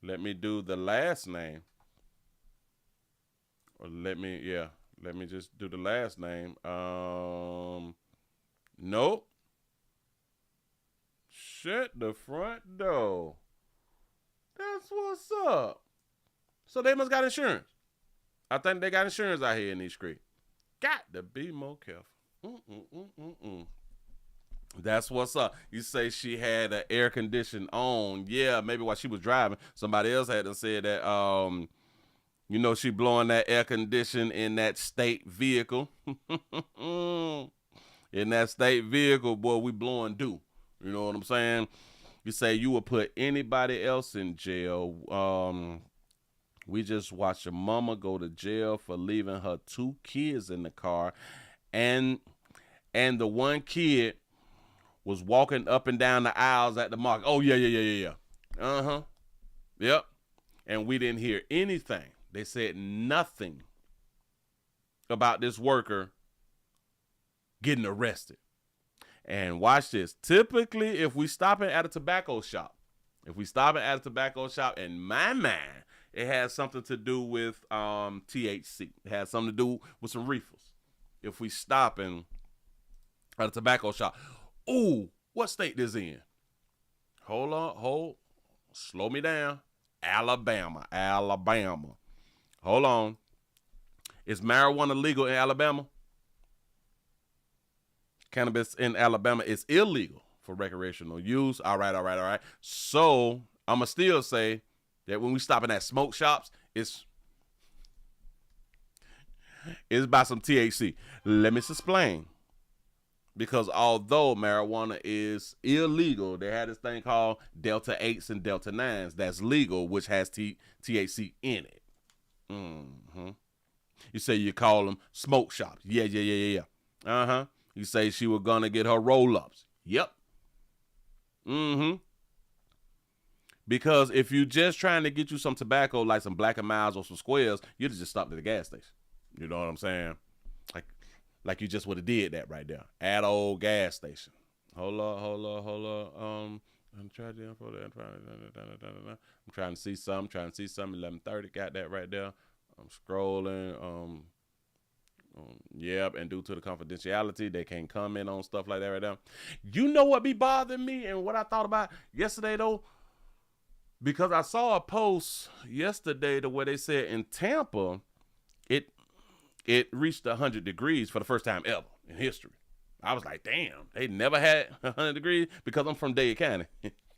Let me do the last name. Or let me just do the last name. Nope. Shut the front door. That's what's up. So they must got insurance. I think they got insurance out here in these streets. Got to be more careful. That's what's up. You say she had an air condition on. Yeah, maybe while she was driving. Somebody else had to say that, she blowing that air condition in that state vehicle. In that state vehicle, boy, we blowing dew. You know what I'm saying? You say you would put anybody else in jail. We just watched your mama go to jail for leaving her 2 kids in the car. And the one kid was walking up and down the aisles at the market. Oh, yeah. Uh-huh. Yep. And we didn't hear anything. They said nothing about this worker getting arrested. And watch this. Typically, if we stop at a tobacco shop, in my mind, it has something to do with THC. It has something to do with some reefers. If we stop at a tobacco shop. Ooh, what state this in? Slow me down. Alabama. Hold on. Is marijuana legal in Alabama? Cannabis in Alabama is illegal for recreational use. All right. So I'm going to still say that when we stop in at smoke shops, it's by some THC. Let me explain. Because although marijuana is illegal, they had this thing called Delta 8s and Delta 9s that's legal, which has THC in it. Mm-hmm. You say you call them smoke shops. Yeah. Uh-huh. You say she was going to get her roll-ups. Yep. Mm-hmm. Because if you just trying to get you some tobacco, like some Black & Milds or some Squares, you'd have just stopped at the gas station. You know what I'm saying? Like you just would have did that right there at an old gas station. Hold up. I'm trying to see some. 11:30. Got that right there. I'm scrolling. Yep, and due to the confidentiality, they can't comment on stuff like that right now. You know what be bothering me and what I thought about yesterday, though? Because I saw a post yesterday to where they said in Tampa, it reached 100 degrees for the first time ever in history. I was like, damn, they never had 100 degrees because I'm from Dade County.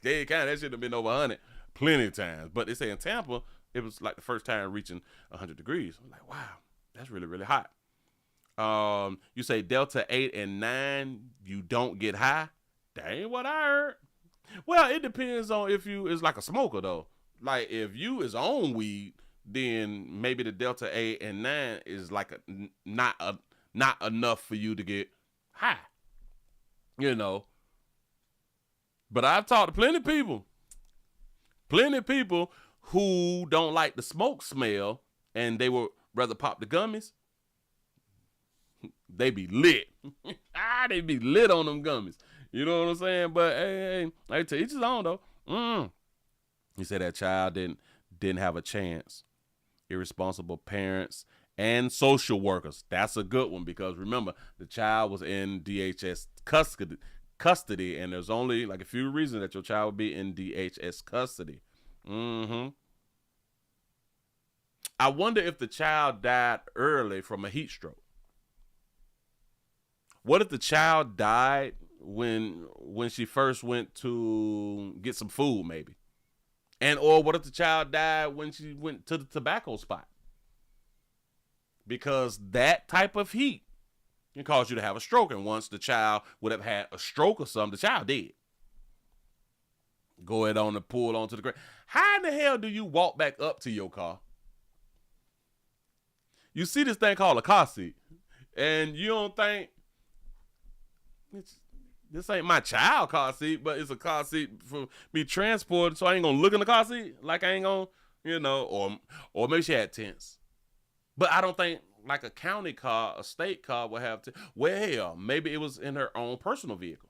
Dade County, that should have been over 100 plenty of times. But they say in Tampa, it was like the first time reaching 100 degrees. I'm like, wow, that's really, really hot. You say Delta 8 and 9, you don't get high. That ain't what I heard. Well, it depends on if you is like a smoker though. Like if you is on weed, then maybe the Delta 8 and 9 is like not enough for you to get high. You know. But I've talked to plenty of people who don't like the smoke smell and they would rather pop the gummies. They be lit. They be lit on them gummies. You know what I'm saying? But hey, to each his own though. He said that child didn't have a chance. Irresponsible parents and social workers. That's a good one because remember the child was in DHS custody, and there's only like a few reasons that your child would be in DHS custody. Mm-hmm. I wonder if the child died early from a heat stroke. What if the child died when she first went to get some food, maybe? Or what if the child died when she went to the tobacco spot? Because that type of heat can cause you to have a stroke. And once the child would have had a stroke or something, the child dead. Go ahead on and pull onto the ground. How in the hell do you walk back up to your car? You see this thing called a car seat, and you don't think this ain't my child car seat, but it's a car seat for me transporting, so I ain't gonna look in the car seat like I ain't gonna, you know, or maybe she had tents. But I don't think like a county car, a state car would have well, hell, maybe it was in her own personal vehicle.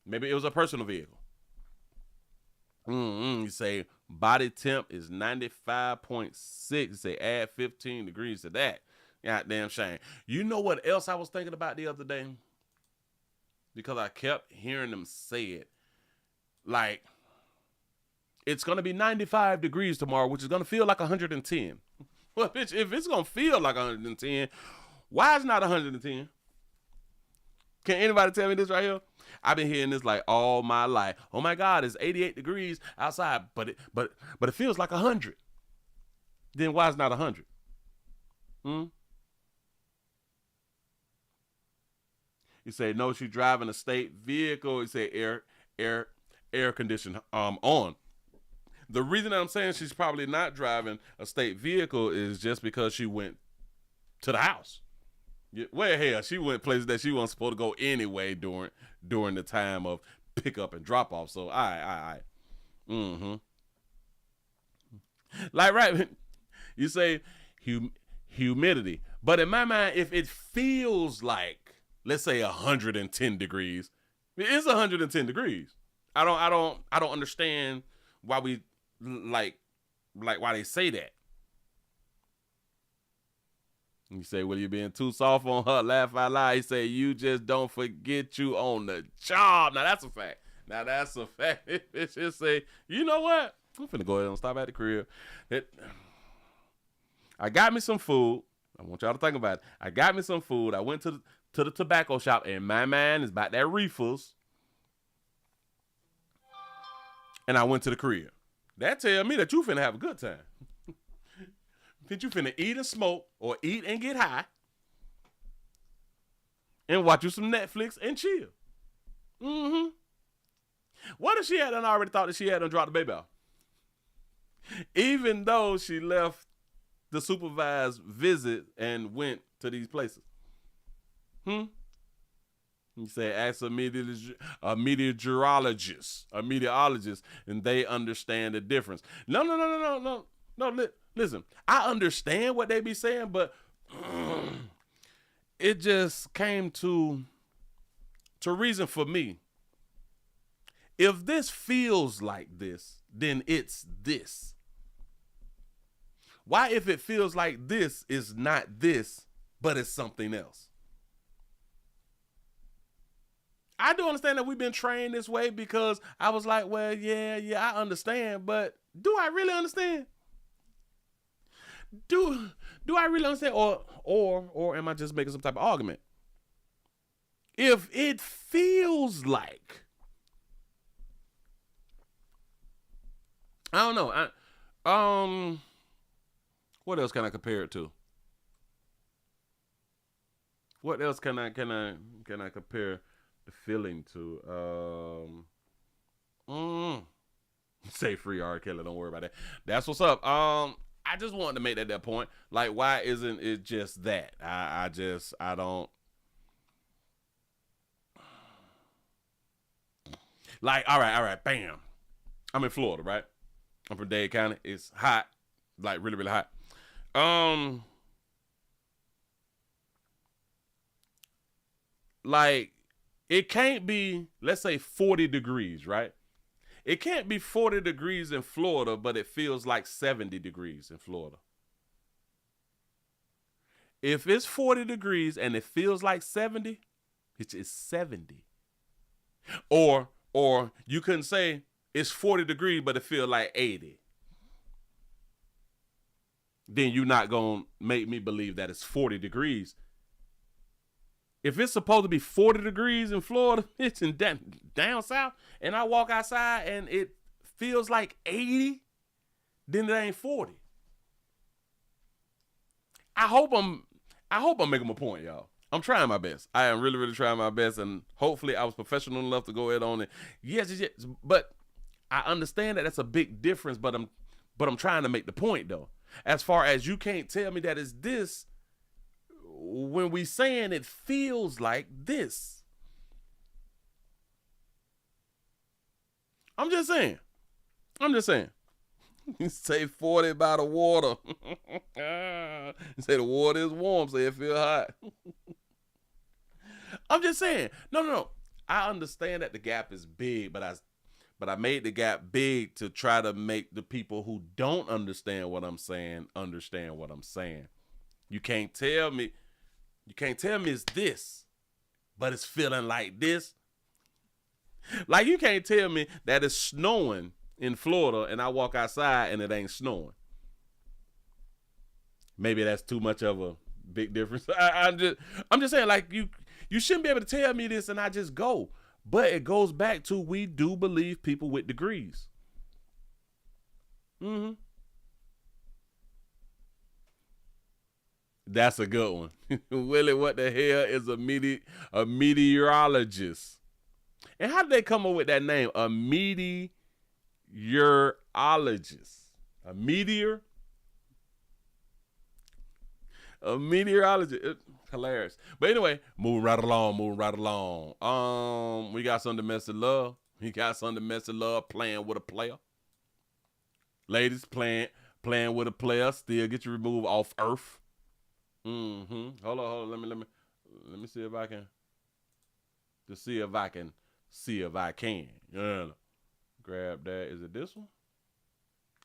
Maybe it was a personal vehicle. You say body temp is 95.6. You say add 15 degrees to that. Goddamn shame. You know what else I was thinking about the other day? Because I kept hearing them say it. Like, it's going to be 95 degrees tomorrow, which is going to feel like 110. Well, bitch, if it's going to feel like 110, why is it not 110? Can anybody tell me this right here? I've been hearing this like all my life. Oh my God, it's 88 degrees outside, but it feels like 100. Then why is it not 100? You say no, she's driving a state vehicle. You say air condition on. The reason I'm saying she's probably not driving a state vehicle is just because she went to the house. Well, hell, she went places that she wasn't supposed to go anyway during the time of pickup and drop off. So, all right. Like, right, you say humidity. But in my mind, if it feels like, let's say 110 degrees, it is 110 degrees. I don't understand why we like why they say that. You say, well, you being too soft on her, laugh out loud. He say, you just don't forget you on the job. Now, that's a fact. It just say, you know what? I'm finna go ahead and stop at the crib. I got me some food. I want y'all to think about it. I got me some food. I went to the tobacco shop, and my mind is about that reefers. And I went to the crib. That tell me that you finna have a good time. That you finna eat and smoke or eat and get high and watch you some Netflix and chill. What if she had already thought that she had dropped the baby off? Even though she left the supervised visit and went to these places. You say ask a meteorologist, and they understand the difference. No. Listen, I understand what they be saying, but it just came to reason for me. If this feels like this, then it's this. Why, if it feels like this, is not this, but it's something else? I do understand that we've been trained this way because I was like, well, yeah, I understand, but do I really understand? Do I really understand, or am I just making some type of argument? If it feels like, I don't know. What else can I compare it to? What else can I compare the feeling to? Say free R. Kelly, don't worry about that. That's what's up. I just wanted to make that point. Like, why isn't it just that? I don't. Like, all right, bam. I'm in Florida, right? I'm from Dade County. It's hot, like really, really hot. Like, it can't be, let's say 40 degrees, right? It can't be 40 degrees in Florida, but it feels like 70 degrees in Florida. If it's 40 degrees and it feels like 70, it's 70. Or you couldn't say it's 40 degrees, but it feels like 80. Then you're not going to make me believe that it's 40 degrees. If it's supposed to be 40 degrees in Florida, it's in down south, and I walk outside and it feels like 80, then it ain't 40. I hope I'm making my point, y'all. I'm trying my best. I am really, really trying my best, and hopefully I was professional enough to go ahead on it. Yes. But I understand that that's a big difference, but I'm trying to make the point, though. As far as you can't tell me that it's this when we saying it feels like this. I'm just saying. You say 40 by the water. You say the water is warm, so it feel hot. I'm just saying. No. I understand that the gap is big, but I made the gap big to try to make the people who don't understand what I'm saying understand what I'm saying. You can't tell me it's this, but it's feeling like this. Like you can't tell me that it's snowing in Florida and I walk outside and it ain't snowing. Maybe that's too much of a big difference. I'm just saying, like you shouldn't be able to tell me this and I just go. But it goes back to we do believe people with degrees. Mm-hmm. That's a good one. Willie, what the hell is a meteorologist? And how did they come up with that name? A meteorologist. A meteor? A meteorologist. It's hilarious. But anyway, moving right along. We got some domestic love. Playing with a player. Ladies, playing with a player. Still get you removed off Earth. Mm-hmm. Hold on. Let me see if I can. To see if I can. Yeah. Grab that. Is it this one?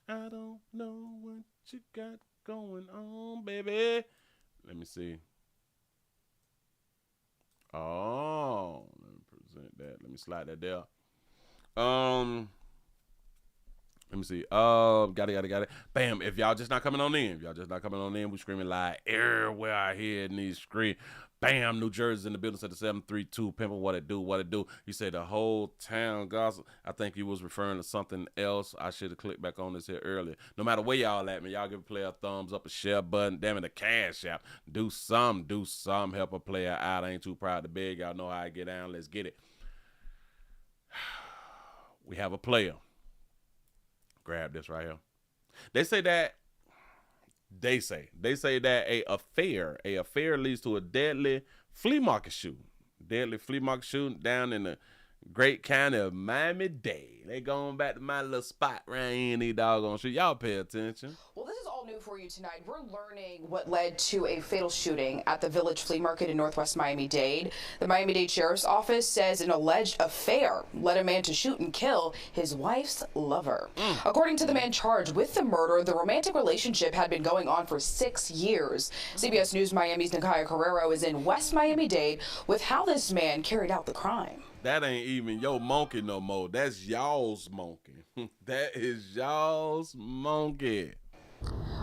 I don't know what you got going on, baby. Let me see. Oh, let me present that. Let me slide that there. Let me see. Got it. Bam. If y'all just not coming on in, we screaming like everywhere I hear in these streets. Bam, New Jersey's in the building at the 732. Pimpin', what it do? You say the whole town gossip. I think you was referring to something else. I should have clicked back on this here earlier. No matter where y'all at, man, y'all give a player a thumbs up, a share button, damn it, a cash app. Do some, help a player out. I ain't too proud to beg. Y'all know how I get down. Let's get it. We have a player. Grab this right here. They say that a affair leads to a deadly flea market shooting. Down in the great county of Miami-Dade. They going back to my little spot right here in these doggone shit. Y'all pay attention. Well, this is all new for you tonight. We're learning what led to a fatal shooting at the Village Flea Market in Northwest Miami-Dade. The Miami-Dade Sheriff's Office says an alleged affair led a man to shoot and kill his wife's lover. According to the man charged with the murder, the romantic relationship had been going on for 6 years. CBS News Miami's Nakaya Carrero is in West Miami-Dade with how this man carried out the crime. That ain't even your monkey no more. That's y'all's monkey. That is y'all's monkey.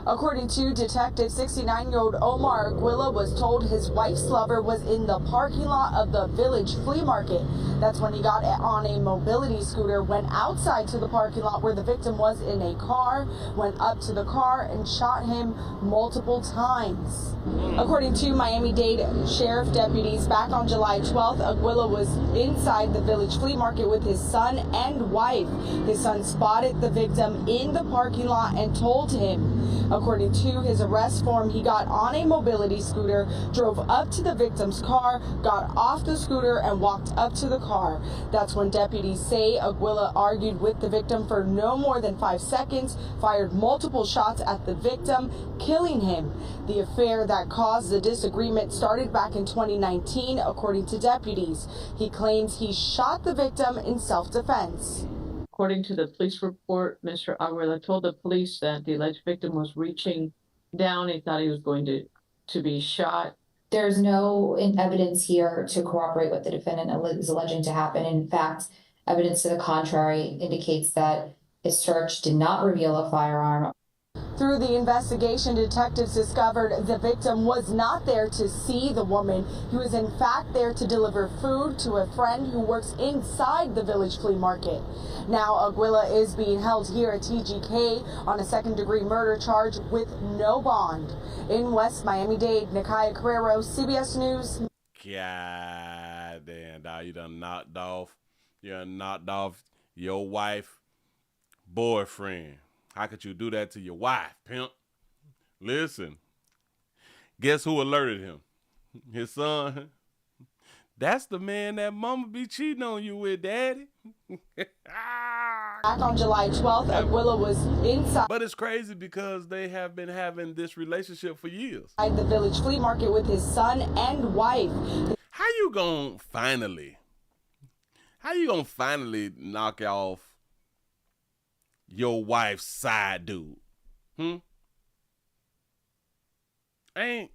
According to Detective, 69-year-old Omar Aguila was told his wife's lover was in the parking lot of the Village Flea Market. That's when he got on a mobility scooter, went outside to the parking lot where the victim was in a car, went up to the car and shot him multiple times. According to Miami-Dade Sheriff deputies, back on July 12th, Aguila was inside the Village Flea Market with his son and wife. His son spotted the victim in the parking lot and told him. According to his arrest form, he got on a mobility scooter, drove up to the victim's car, got off the scooter, and walked up to the car. That's when deputies say Aguila argued with the victim for no more than 5 seconds, fired multiple shots at the victim, killing him. The affair that caused the disagreement started back in 2019, according to deputies. He claims he shot the victim in self-defense. According to the police report, Mr. Aguila told the police that the alleged victim was reaching down. He thought he was going to be shot. There's no evidence here to corroborate what the defendant is alleging to happen. In fact, evidence to the contrary indicates that his search did not reveal a firearm. Through the investigation, detectives discovered the victim was not there to see the woman. He was in fact there to deliver food to a friend who works inside the Village Flea Market. Now Aguila is being held here at TGK on a second-degree murder charge with no bond. In West Miami-Dade, Nakaya Carrero, CBS News. God damn, dog, you done knocked off your wife, boyfriend. How could you do that to your wife, pimp? Listen, guess who alerted him? His son. That's the man that mama be cheating on you with, daddy. Back on July 12th, Aguila was inside. But it's crazy because they have been having this relationship for years. At the Village Flea Market with his son and wife. How you gonna finally knock off your wife's side dude? Ain't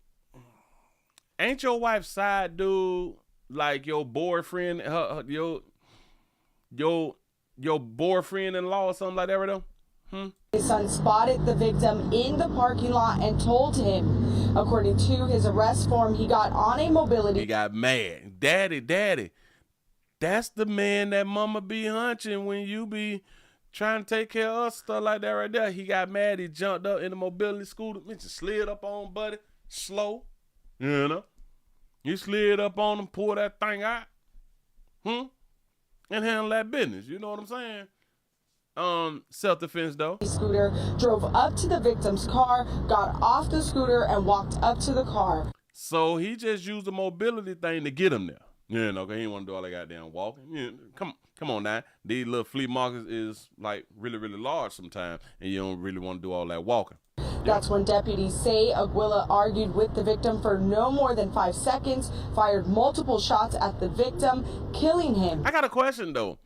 your wife's side dude like your boyfriend, your boyfriend-in-law or something like that, right though? His son spotted the victim in the parking lot and told him. According to his arrest form, he got on a mobility. He got mad. Daddy, that's the man that mama be hunching when you be trying to take care of us, stuff like that right there. He got mad. He jumped up in the mobility scooter. Just slid up on buddy, slow. You know? You slid up on him, pull that thing out. And handle that business. You know what I'm saying? Self-defense though. The scooter drove up to the victim's car, got off the scooter, and walked up to the car. So he just used the mobility thing to get him there. You know, 'cause he didn't want to do all that goddamn walking. You know, come on now. These little flea markets is like really, really large sometimes, and you don't really want to do all that walking. That's when deputies say Aguila argued with the victim for no more than 5 seconds, fired multiple shots at the victim, killing him. I got a question though.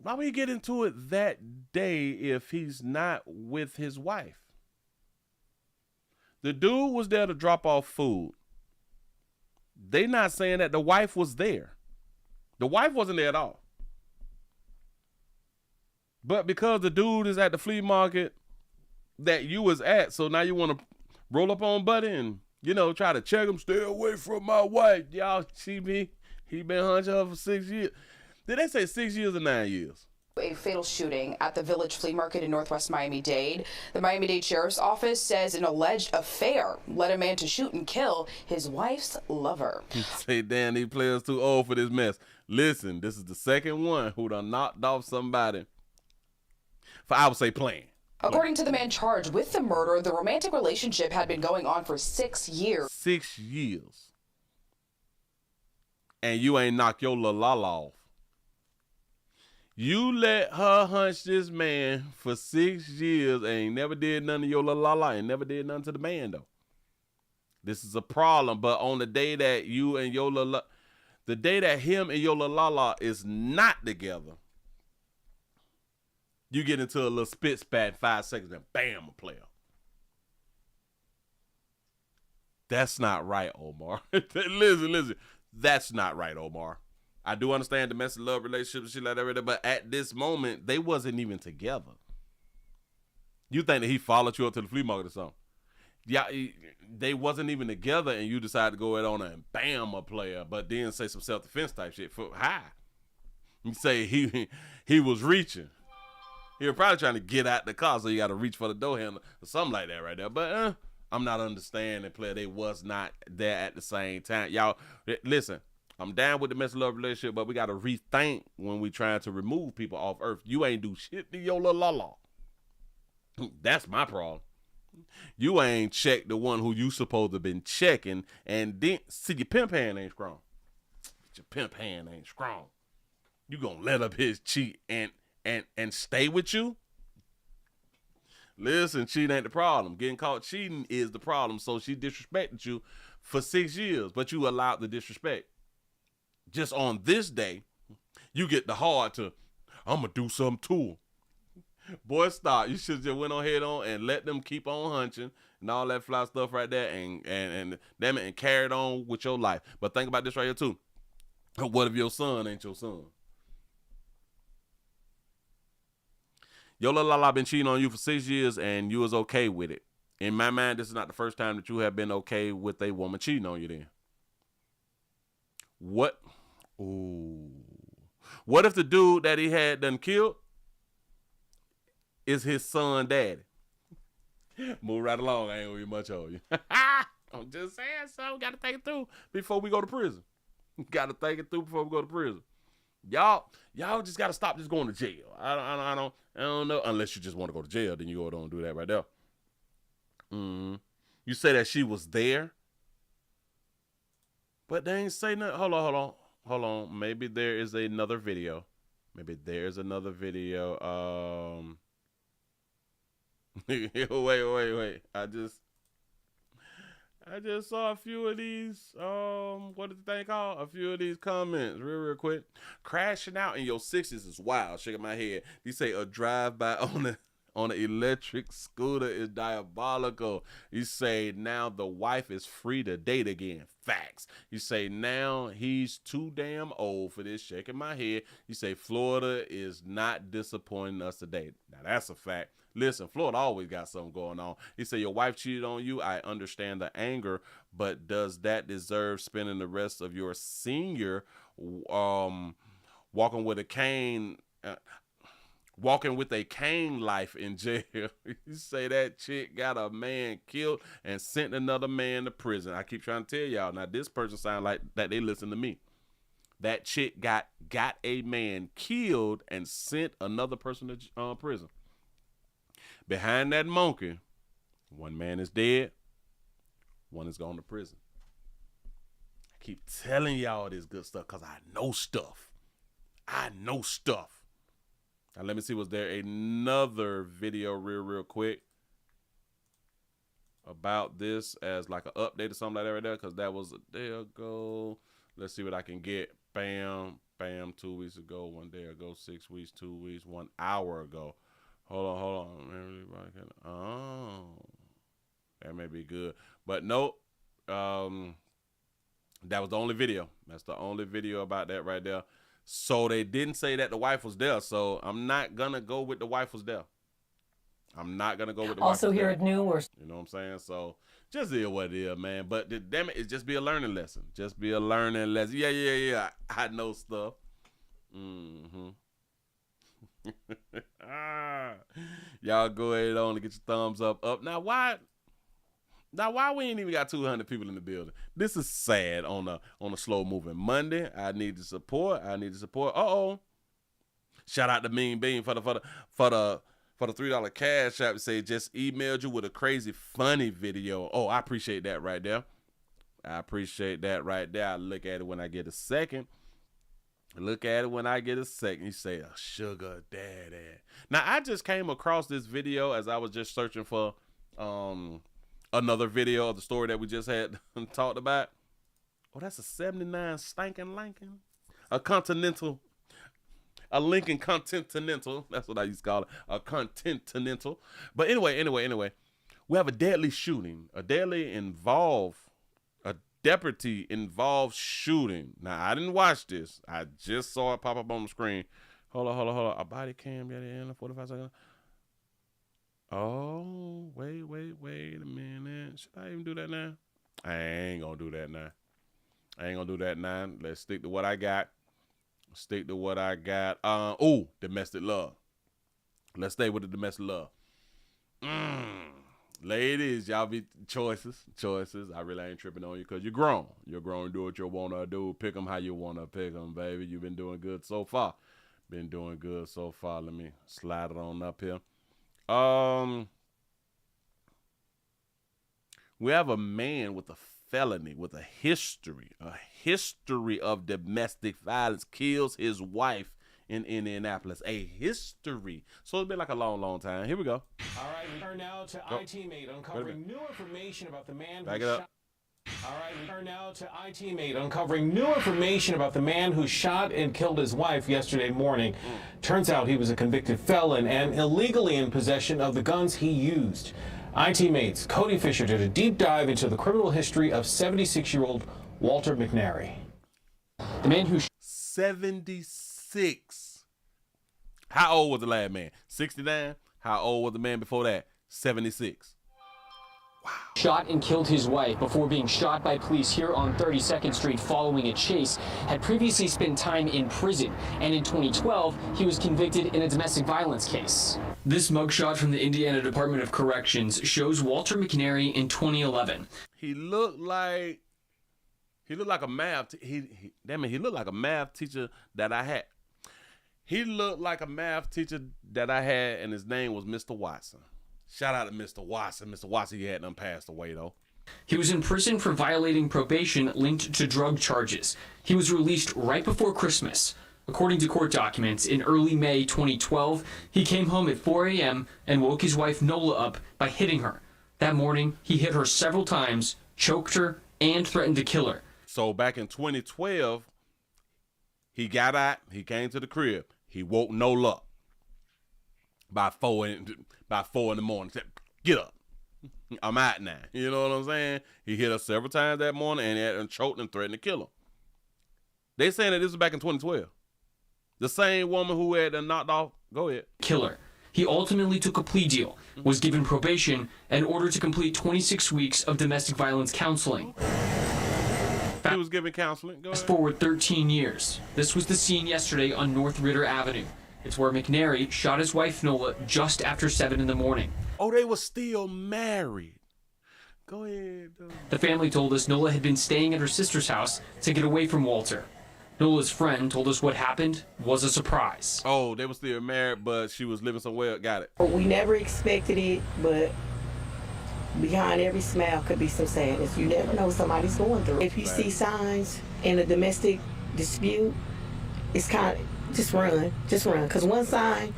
Why would he get into it that day if he's not with his wife? The dude was there to drop off food. They not saying that the wife was there. The wife wasn't there at all. But because the dude is at the flea market that you was at, so now you want to roll up on buddy and, you know, try to check him, stay away from my wife. Y'all, he been hunching her for 6 years. Did they say 6 years or 9 years? A fatal shooting at the Village Flea Market in Northwest Miami-Dade. The Miami-Dade Sheriff's Office says an alleged affair led a man to shoot and kill his wife's lover. Say, damn, these players too old for this mess. Listen, this is the second one who done knocked off somebody for, I would say, playing. According to the man charged with the murder, the romantic relationship had been going on for 6 years. 6 years. And you ain't knock your little la-la off. You let her hunch this man for 6 years and ain't never did none of your little la-la and never did nothing to the man, though. This is a problem, but on the day that you and your little, the day that him and your little la-la is not together, you get into a little spit spat in 5 seconds and bam, a player. That's not right, Omar. Listen. That's not right, Omar. I do understand domestic love relationships and shit like that, but at this moment, they wasn't even together. You think that he followed you up to the flea market or something? Yeah, they wasn't even together, and you decided to go on and bam, a player, but then say some self-defense type shit. For high. You say he was reaching. He was probably trying to get out the car, so you got to reach for the door handle or something like that right there. But I'm not understanding, player. They was not there at the same time. Y'all, listen. I'm down with the domestic love relationship, but we got to rethink when we trying to remove people off earth. You ain't do shit to your little la-la. That's my problem. You ain't checked the one who you supposed to been checking, and then see your pimp hand ain't strong. Your pimp hand ain't strong. You gonna let up his cheat and stay with you? Listen, cheating ain't the problem. Getting caught cheating is the problem. So she disrespected you for 6 years, but you allowed the disrespect. Just on this day, you get the heart to, I'm going to do something to him. Boy, stop. You should just went on head on and let them keep on hunching and all that fly stuff right there and damn it, and carried on with your life. But think about this right here, too. What if your son ain't your son? Your little la-la been cheating on you for 6 years and you was okay with it. In my mind, this is not the first time that you have been okay with a woman cheating on you then. What? Ooh. What if the dude that he had done killed is his son daddy? Move right along. I ain't gonna be much on you. I'm just saying, so we gotta think it through before we go to prison. Gotta think it through before we go to prison. Y'all just gotta stop just going to jail. I don't know. Unless you just want to go to jail, then you go don't do that right there. You say that she was there, but they ain't say nothing. Hold on. hold on. Maybe there is another video. Maybe there's another video. Wait. I just saw a few of these, what is the thing called? A few of these comments, real quick. Crashing out in your 60s is wild. Shaking my head. You say a drive-by on an electric scooter is diabolical. You say now the wife is free to date again. Facts. You say now he's too damn old for this. Shaking my head. You say Florida is not disappointing us today. Now that's a fact. Listen, Florida always got something going on. You say your wife cheated on you. I understand the anger, but does that deserve spending the rest of your senior walking with a cane life in jail? You say that chick got a man killed and sent another man to prison. I keep trying to tell y'all. Now, this person sound like that they listen to me. That chick got a man killed and sent another person to prison. Behind that monkey, one man is dead, one is gone to prison. I keep telling y'all this good stuff because I know stuff. Now let me see, was there another video real quick about this as like an update or something like that right there? Because that was a day ago. Let's see what I can get. Bam, 2 weeks ago, 1 day ago, 6 weeks, 2 weeks, 1 hour ago. Hold on. Oh, that may be good. But nope. That was the only video. That's the only video about that right there. So they didn't say that the wife was there. So I'm not going to go with the wife was there. Also here at New, you know what I'm saying? So just is what it is, man. But damn it, just be a learning lesson. Yeah. I know stuff. Y'all go ahead on and get your thumbs up. Now why we ain't even got 200 people in the building? This is sad on a slow moving Monday. I need the support. Shout out to Mean Bean for the $3 cash app. Say just emailed you with a crazy funny video. Oh, I appreciate that right there. I look at it when I get a second. You say a sugar daddy. Now, I just came across this video as I was just searching for another video of the story that we just had talked about. Oh, that's a 79 stinking Lincoln. A Lincoln Continental. That's what I used to call it. A Continental. But anyway, we have a deadly shooting. A deputy involved shooting. Now, I didn't watch this. I just saw it pop up on the screen. Hold on. A body cam got it in 45 seconds. Oh, wait a minute. Should I even do that now? I ain't gonna do that now. Let's stick to what I got. Domestic love. Let's stay with the domestic love. Ladies, y'all be choices. I really ain't tripping on you because you're grown. You're grown, do what you want to do. Pick them how you want to pick them, baby. You've been doing good so far. Let me slide it on up here. We have a man with a felony, with a history of domestic violence, kills his wife in Indianapolis. A history. So it's been like a long time. Here we go. All right, we turn now to IT-Mate uncovering new information about the man Back who it up. shot. All right, we turn now to IT-Mate uncovering new information about the man who shot and killed his wife yesterday morning. Turns out he was a convicted felon and illegally in possession of the guns he used. IT-Mate's Cody Fisher did a deep dive into the criminal history of 76-year-old Walter McNary. The man who 76. How old was the last man? 69. How old was the man before that? 76. shot and killed his wife before being shot by police here on 32nd Street following a chase, had previously spent time in prison, and in 2012, he was convicted in a domestic violence case. This mugshot from the Indiana Department of Corrections shows Walter McNary in 2011. He looked like a math. He looked like a math teacher that I had. He looked like a math teacher that I had, and his name was Mr. Watson. Shout out to Mr. Watson. Mr. Watson, he hadn't passed away, though. He was in prison for violating probation linked to drug charges. He was released right before Christmas. According to court documents, in early May 2012, he came home at 4 a.m. and woke his wife Nola up by hitting her. That morning, he hit her several times, choked her, and threatened to kill her. So back in 2012, he got out, he came to the crib, he woke Nola up by 4 in the morning. Said, "Get up. I'm out now." You know what I'm saying? He hit her several times that morning and choked and threatened to kill her. They saying that this was back in 2012. The same woman who had knocked off. Go ahead. Killer. He ultimately took a plea deal, was given probation, and ordered to complete 26 weeks of domestic violence counseling. He was given counseling. Go ahead. Fast forward 13 years. This was the scene yesterday on North Ritter Avenue. It's where McNary shot his wife Nola just after 7 in the morning. Oh, they were still married. Go ahead. The family told us Nola had been staying at her sister's house to get away from Walter. Nola's friend told us what happened was a surprise. Oh, they were still married, but she was living somewhere. Got it. We never expected it, but behind every smile could be some sadness. You never know what somebody's going through. If you see signs in a domestic dispute, it's kind of, just run. Because one sign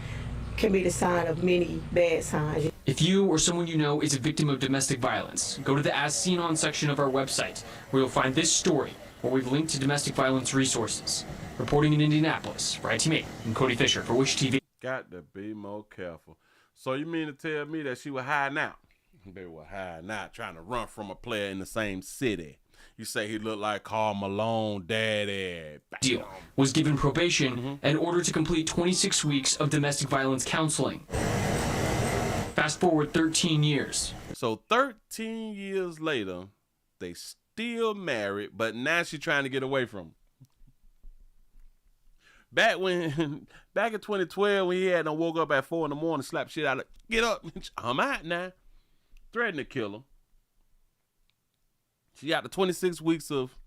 can be the sign of many bad signs. If you or someone you know is a victim of domestic violence, go to the As Seen On section of our website, where you'll find this story, where we've linked to domestic violence resources. Reporting in Indianapolis, Ryan Team 8 and Cody Fisher for Wish TV. Got to be more careful. So you mean to tell me that she was hiding out? They were hiding out, trying to run from a player in the same city. You say he looked like Karl Malone, daddy. Deal. Was given probation and ordered to complete 26 weeks of domestic violence counseling. Fast forward 13 years. So 13 years later, they still married, but now she's trying to get away from him. Back in 2012, when he had woke up at 4 in the morning, slapped shit out of, get up, I'm out now. Threatened to kill him. She got the 26 weeks of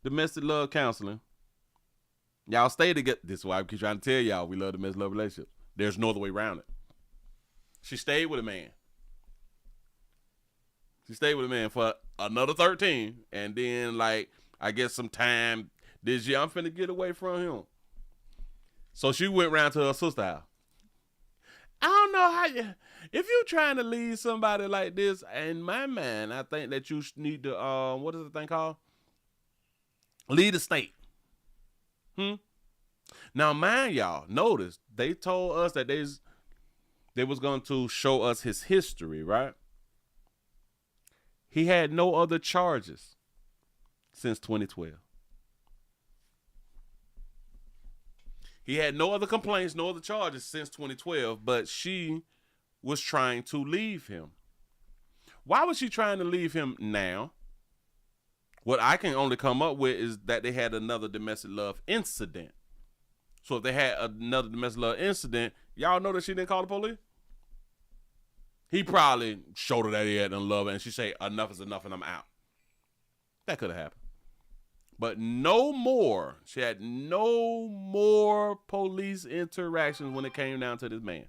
domestic love counseling. Y'all stay together. This is why I keep trying to tell y'all we love domestic love relationships. There's no other way around it. She stayed with a man. She stayed with a man for another 13. And then, like, I guess some time this year, I'm finna get away from him. So she went round to her sister's house. I don't know how you, if you're trying to leave somebody like this, in my mind, I think that you need to, what is the thing called? Leave the state. Now, mind y'all, notice, they told us that they was going to show us his history, right? He had no other charges since 2012. He had no other complaints, no other charges since 2012, but she was trying to leave him. Why was she trying to leave him now? What I can only come up with is that they had another domestic love incident. So if they had another domestic love incident, y'all know that she didn't call the police? He probably showed her that he had done love her, and she say, enough is enough and I'm out. That could have happened. But no more. She had no more police interactions when it came down to this man.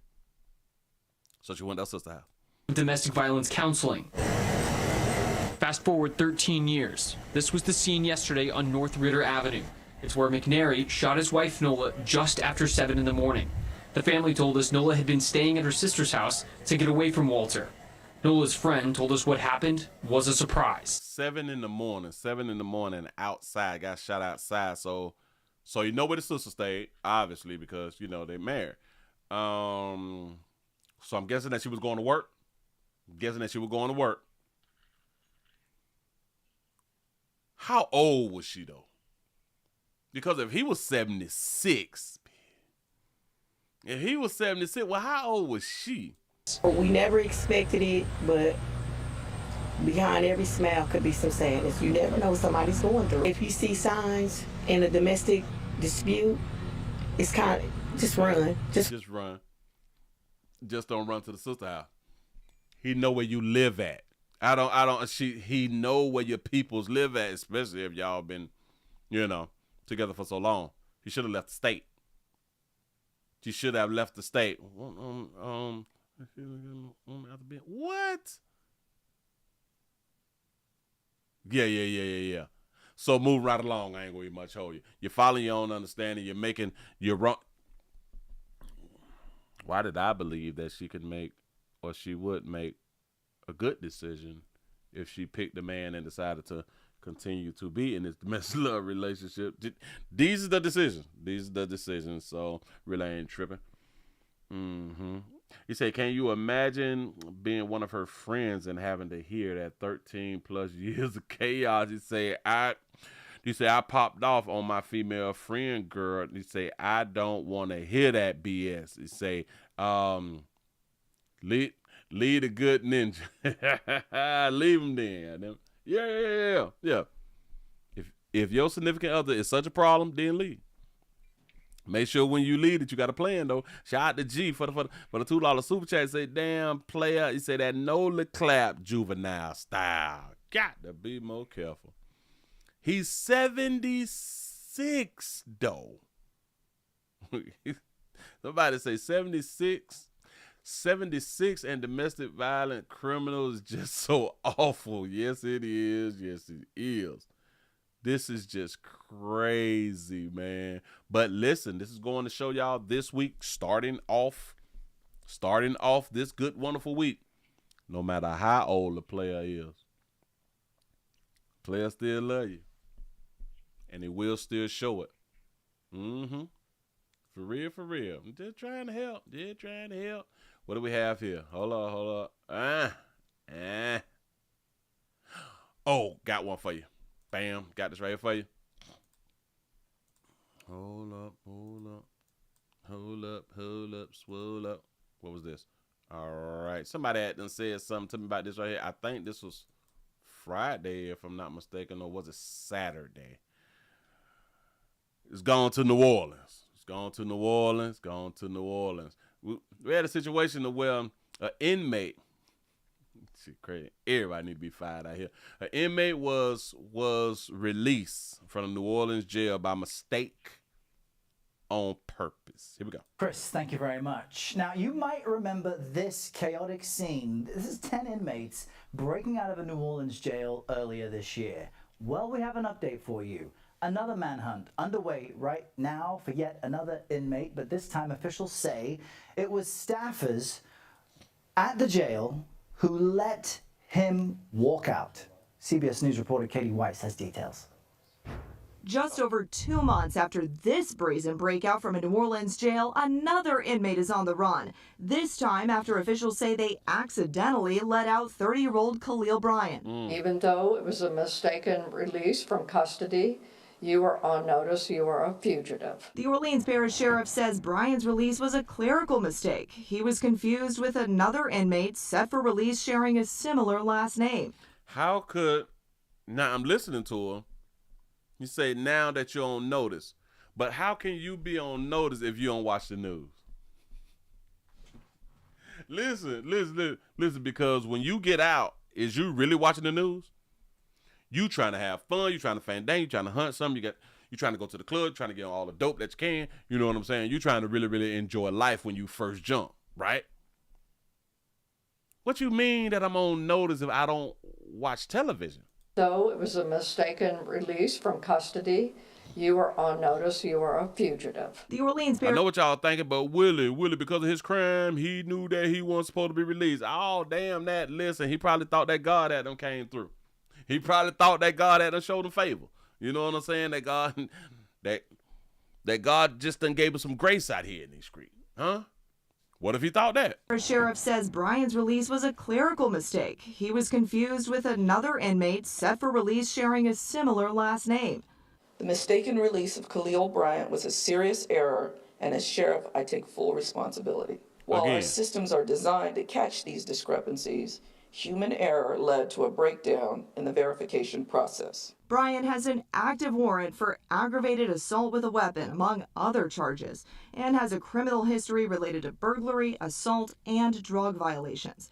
So she went to her sister's house. Domestic violence counseling. Fast forward 13 years. This was the scene yesterday on North Ritter Avenue. It's where McNary shot his wife Nola just after 7 in the morning. The family told us Nola had been staying at her sister's house to get away from Walter. Nola's friend told us what happened was a surprise. 7 in the morning outside, got shot outside. So you know where the sister stayed, obviously, because, you know, they married. So I'm guessing that she was going to work. How old was she, though? Because if he was 76, well, how old was she? We never expected it, but behind every smile could be some sadness. You never know what somebody's going through. If you see signs in a domestic dispute, it's kind of, just run. Just run. Just don't run to the sister house. He know where you live at. He know where your peoples live at, especially if y'all been, you know, together for so long. He should have left the state. She should have left the state. What? Yeah. So move right along. I ain't gonna much hold you. You're following your own understanding. You're wrong. Why did I believe that she could make, or she would make, a good decision if she picked a man and decided to continue to be in this domestic love relationship? These are the decisions. So really, I ain't tripping. He said, can you imagine being one of her friends and having to hear that 13 plus years of chaos? He said, I popped off on my female friend girl. He say, I don't want to hear that BS. He say, lead a good ninja. Leave him then. Yeah. If your significant other is such a problem, then leave. Make sure when you leave that you got a plan, though. Shout out to G for the $2 super chat. Say, damn player. He said that no clap juvenile style. Got to be more careful. He's 76, though. Somebody say 76. 76 and domestic violent criminals just so awful. Yes, it is. This is just crazy, man. But listen, this is going to show y'all this week, starting off this good, wonderful week, no matter how old the player is, player still love you. And he will still show it. For real. I'm just trying to help. What do we have here? Hold up. Oh, got one for you. Bam, got this right here for you. Hold up. Swole up. What was this? All right. Somebody had done said something to me about this right here. I think this was Friday, if I'm not mistaken, or was it Saturday? It's gone to New Orleans. We had a situation where an inmate, shit crazy, everybody need to be fired out here. An inmate was released from the New Orleans jail by mistake on purpose. Here we go. Chris, thank you very much. Now, you might remember this chaotic scene. This is 10 inmates breaking out of a New Orleans jail earlier this year. Well, we have an update for you. Another manhunt underway right now for yet another inmate, but this time officials say it was staffers at the jail who let him walk out. CBS News reporter Katie Weiss has details. Just over 2 months after this brazen breakout from a New Orleans jail, another inmate is on the run. This time after officials say they accidentally let out 30-year-old Khalil Bryant. Even though it was a mistaken release from custody, you are on notice, you are a fugitive. The Orleans Parish Sheriff says Bryant's release was a clerical mistake. He was confused with another inmate set for release sharing a similar last name. Now I'm listening to him. You say now that you're on notice, but how can you be on notice if you don't watch the news? Listen, because when you get out, is you really watching the news? You trying to have fun, you trying to fandang, you trying to hunt something, you trying to go to the club, trying to get all the dope that you can, you know what I'm saying? You trying to really, really enjoy life when you first jump, right? What you mean that I'm on notice if I don't watch television? Though it was a mistaken release from custody, you are on notice, you are a fugitive. The Orleans I know what y'all thinking, but Willie, because of his crime, he knew that he wasn't supposed to be released. Oh, damn that. Listen, he probably thought that God had them came through. He probably thought that God had done showed him favor. You know what I'm saying? That God just done gave him some grace out here in these streets. Huh? What if he thought that? The sheriff says Bryant's release was a clerical mistake. He was confused with another inmate set for release sharing a similar last name. The mistaken release of Khalil Bryant was a serious error, and as sheriff, I take full responsibility. While our systems are designed to catch these discrepancies, human error led to a breakdown in the verification process. Bryant has an active warrant for aggravated assault with a weapon, among other charges, and has a criminal history related to burglary, assault, and drug violations.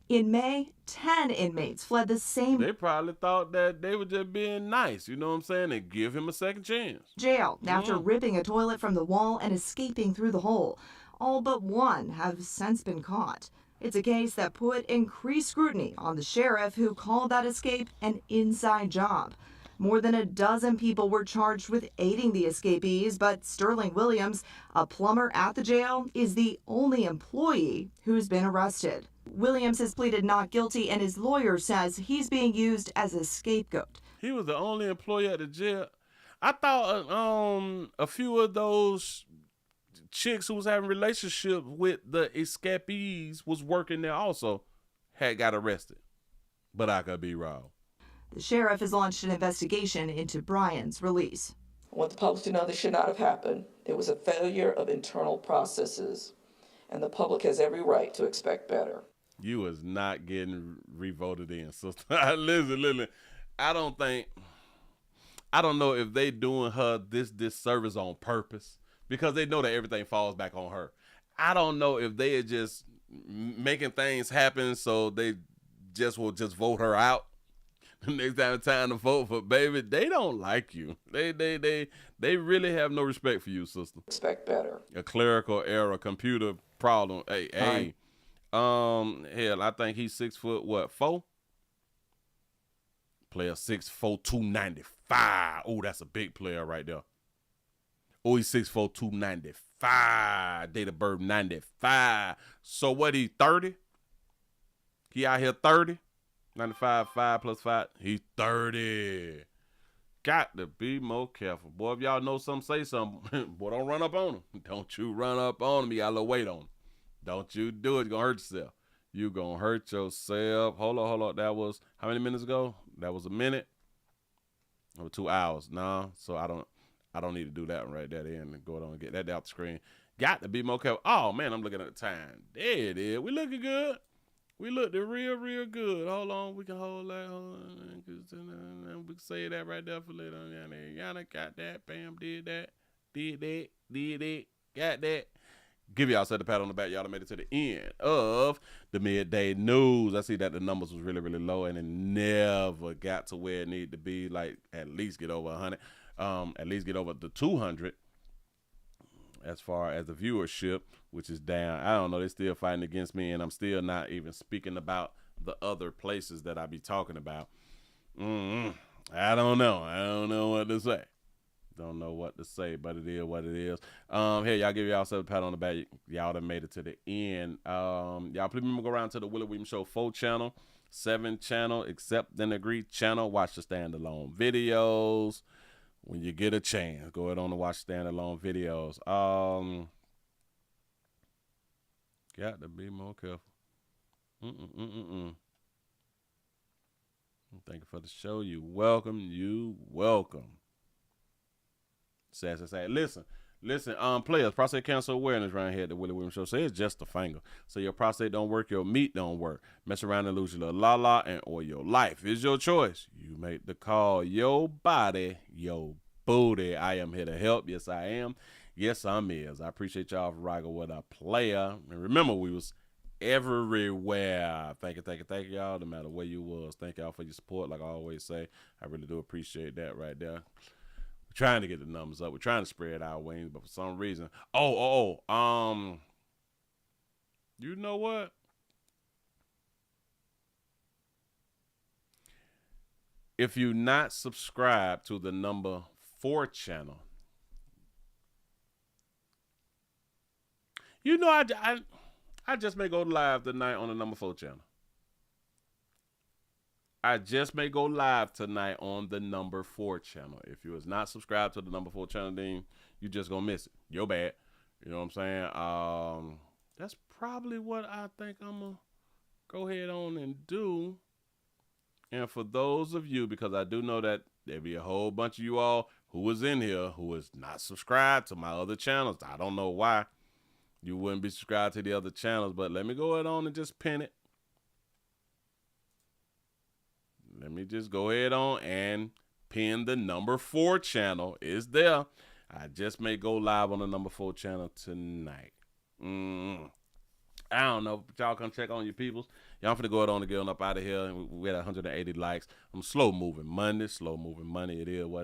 In May, 10 inmates fled the same They probably thought that they were just being nice, you know what I'm saying, and give him a second chance. Jail after ripping a toilet from the wall and escaping through the hole. All but one have since been caught. It's a case that put increased scrutiny on the sheriff who called that escape an inside job. More than a dozen people were charged with aiding the escapees, but Sterling Williams, a plumber at the jail, is the only employee who's been arrested. Williams has pleaded not guilty, and his lawyer says he's being used as a scapegoat. He was the only employee at the jail. I thought a few of those chicks who was having relationships with the escapees was working there also had got arrested. But I could be wrong. The sheriff has launched an investigation into Brian's release. I want the public to know this should not have happened. It was a failure of internal processes, and the public has every right to expect better. You was not getting revoted in, sister. Listen. I don't know if they doing her this disservice on purpose because they know that everything falls back on her. I don't know if they are just making things happen so they will just vote her out. Next time to vote for, baby, they don't like you. They really have no respect for you, sister. Expect better. A clerical error, computer problem. Hey. Hell, I think he's 6'4"? Player 6'4", 295. Oh, that's a big player right there. Oh, he's 6'4", 295. Date of birth 95. So what? He 30? He out here 30? 95, 5 plus 5. He's 30. Got to be more careful. Boy, if y'all know something, say something. Boy, don't run up on him. Don't you run up on him. You got a little weight on him. Don't you do it. You're going to hurt yourself. You're going to hurt yourself. Hold on. That was, how many minutes ago? That was a minute. Or 2 hours. No, so I don't need to do that one right there and go on and get that out the screen. Got to be more careful. Oh, man, I'm looking at the time. There it is. We looking good. We looked real good. Hold on, we can hold that. Hold on. We can say that right there for later on. Yana got that. Bam, did that. Got that. Give y'all a pat on the back. Y'all made it to the end of the midday news. I see that the numbers was really low and it never got to where it needed to be. Like at least get over 100. At least get over the 200. As far as the viewership, which is down. I don't know. They're still fighting against me, and I'm still not even speaking about the other places that I be talking about. I don't know. I don't know what to say. Don't know what to say, but it is what it is. Here, y'all give y'all a pat on the back. Y'all done made it to the end. Y'all please remember go around to the Willie Williams Show 4 channel, 7 channel, Accept and Agree channel. Watch the standalone videos. When you get a chance, go ahead on and watch standalone videos. Got to be more careful. Thank you for the show. You welcome. Sad. Listen, players, prostate cancer awareness right here at the Willie Williams Show. Say it's just a finger. So your prostate don't work, your meat don't work. Mess around and lose your little la-la and or your life. It's your choice. You make the call. Your body, your booty. I am here to help. Yes, I am. Yes, I'm is. I appreciate y'all for rocking with a player. And remember, we was everywhere. Thank you, y'all, no matter where you was. Thank y'all for your support, like I always say. I really do appreciate that right there. Trying to get the numbers up. We're trying to spread our wings, but for some reason, you know what? If you not subscribed to the number 4 channel, you know I just may go live tonight on the number 4 channel. I just may go live tonight on the number 4 channel. If you was not subscribed to the number 4 channel, then you just gonna miss it. You're bad. You know what I'm saying? That's probably what I think I'm gonna go ahead on and do. And for those of you, because I do know that there'll be a whole bunch of you all who was in here who is not subscribed to my other channels. I don't know why you wouldn't be subscribed to the other channels, but let me go ahead on and just pin it. Let me just go ahead on and pin the number 4 channel. Is there. I just may go live on the number 4 channel tonight. I don't know, but y'all come check on your peoples. Y'all finna go ahead on and get on up out of here. We had 180 likes. I'm slow moving money. It is what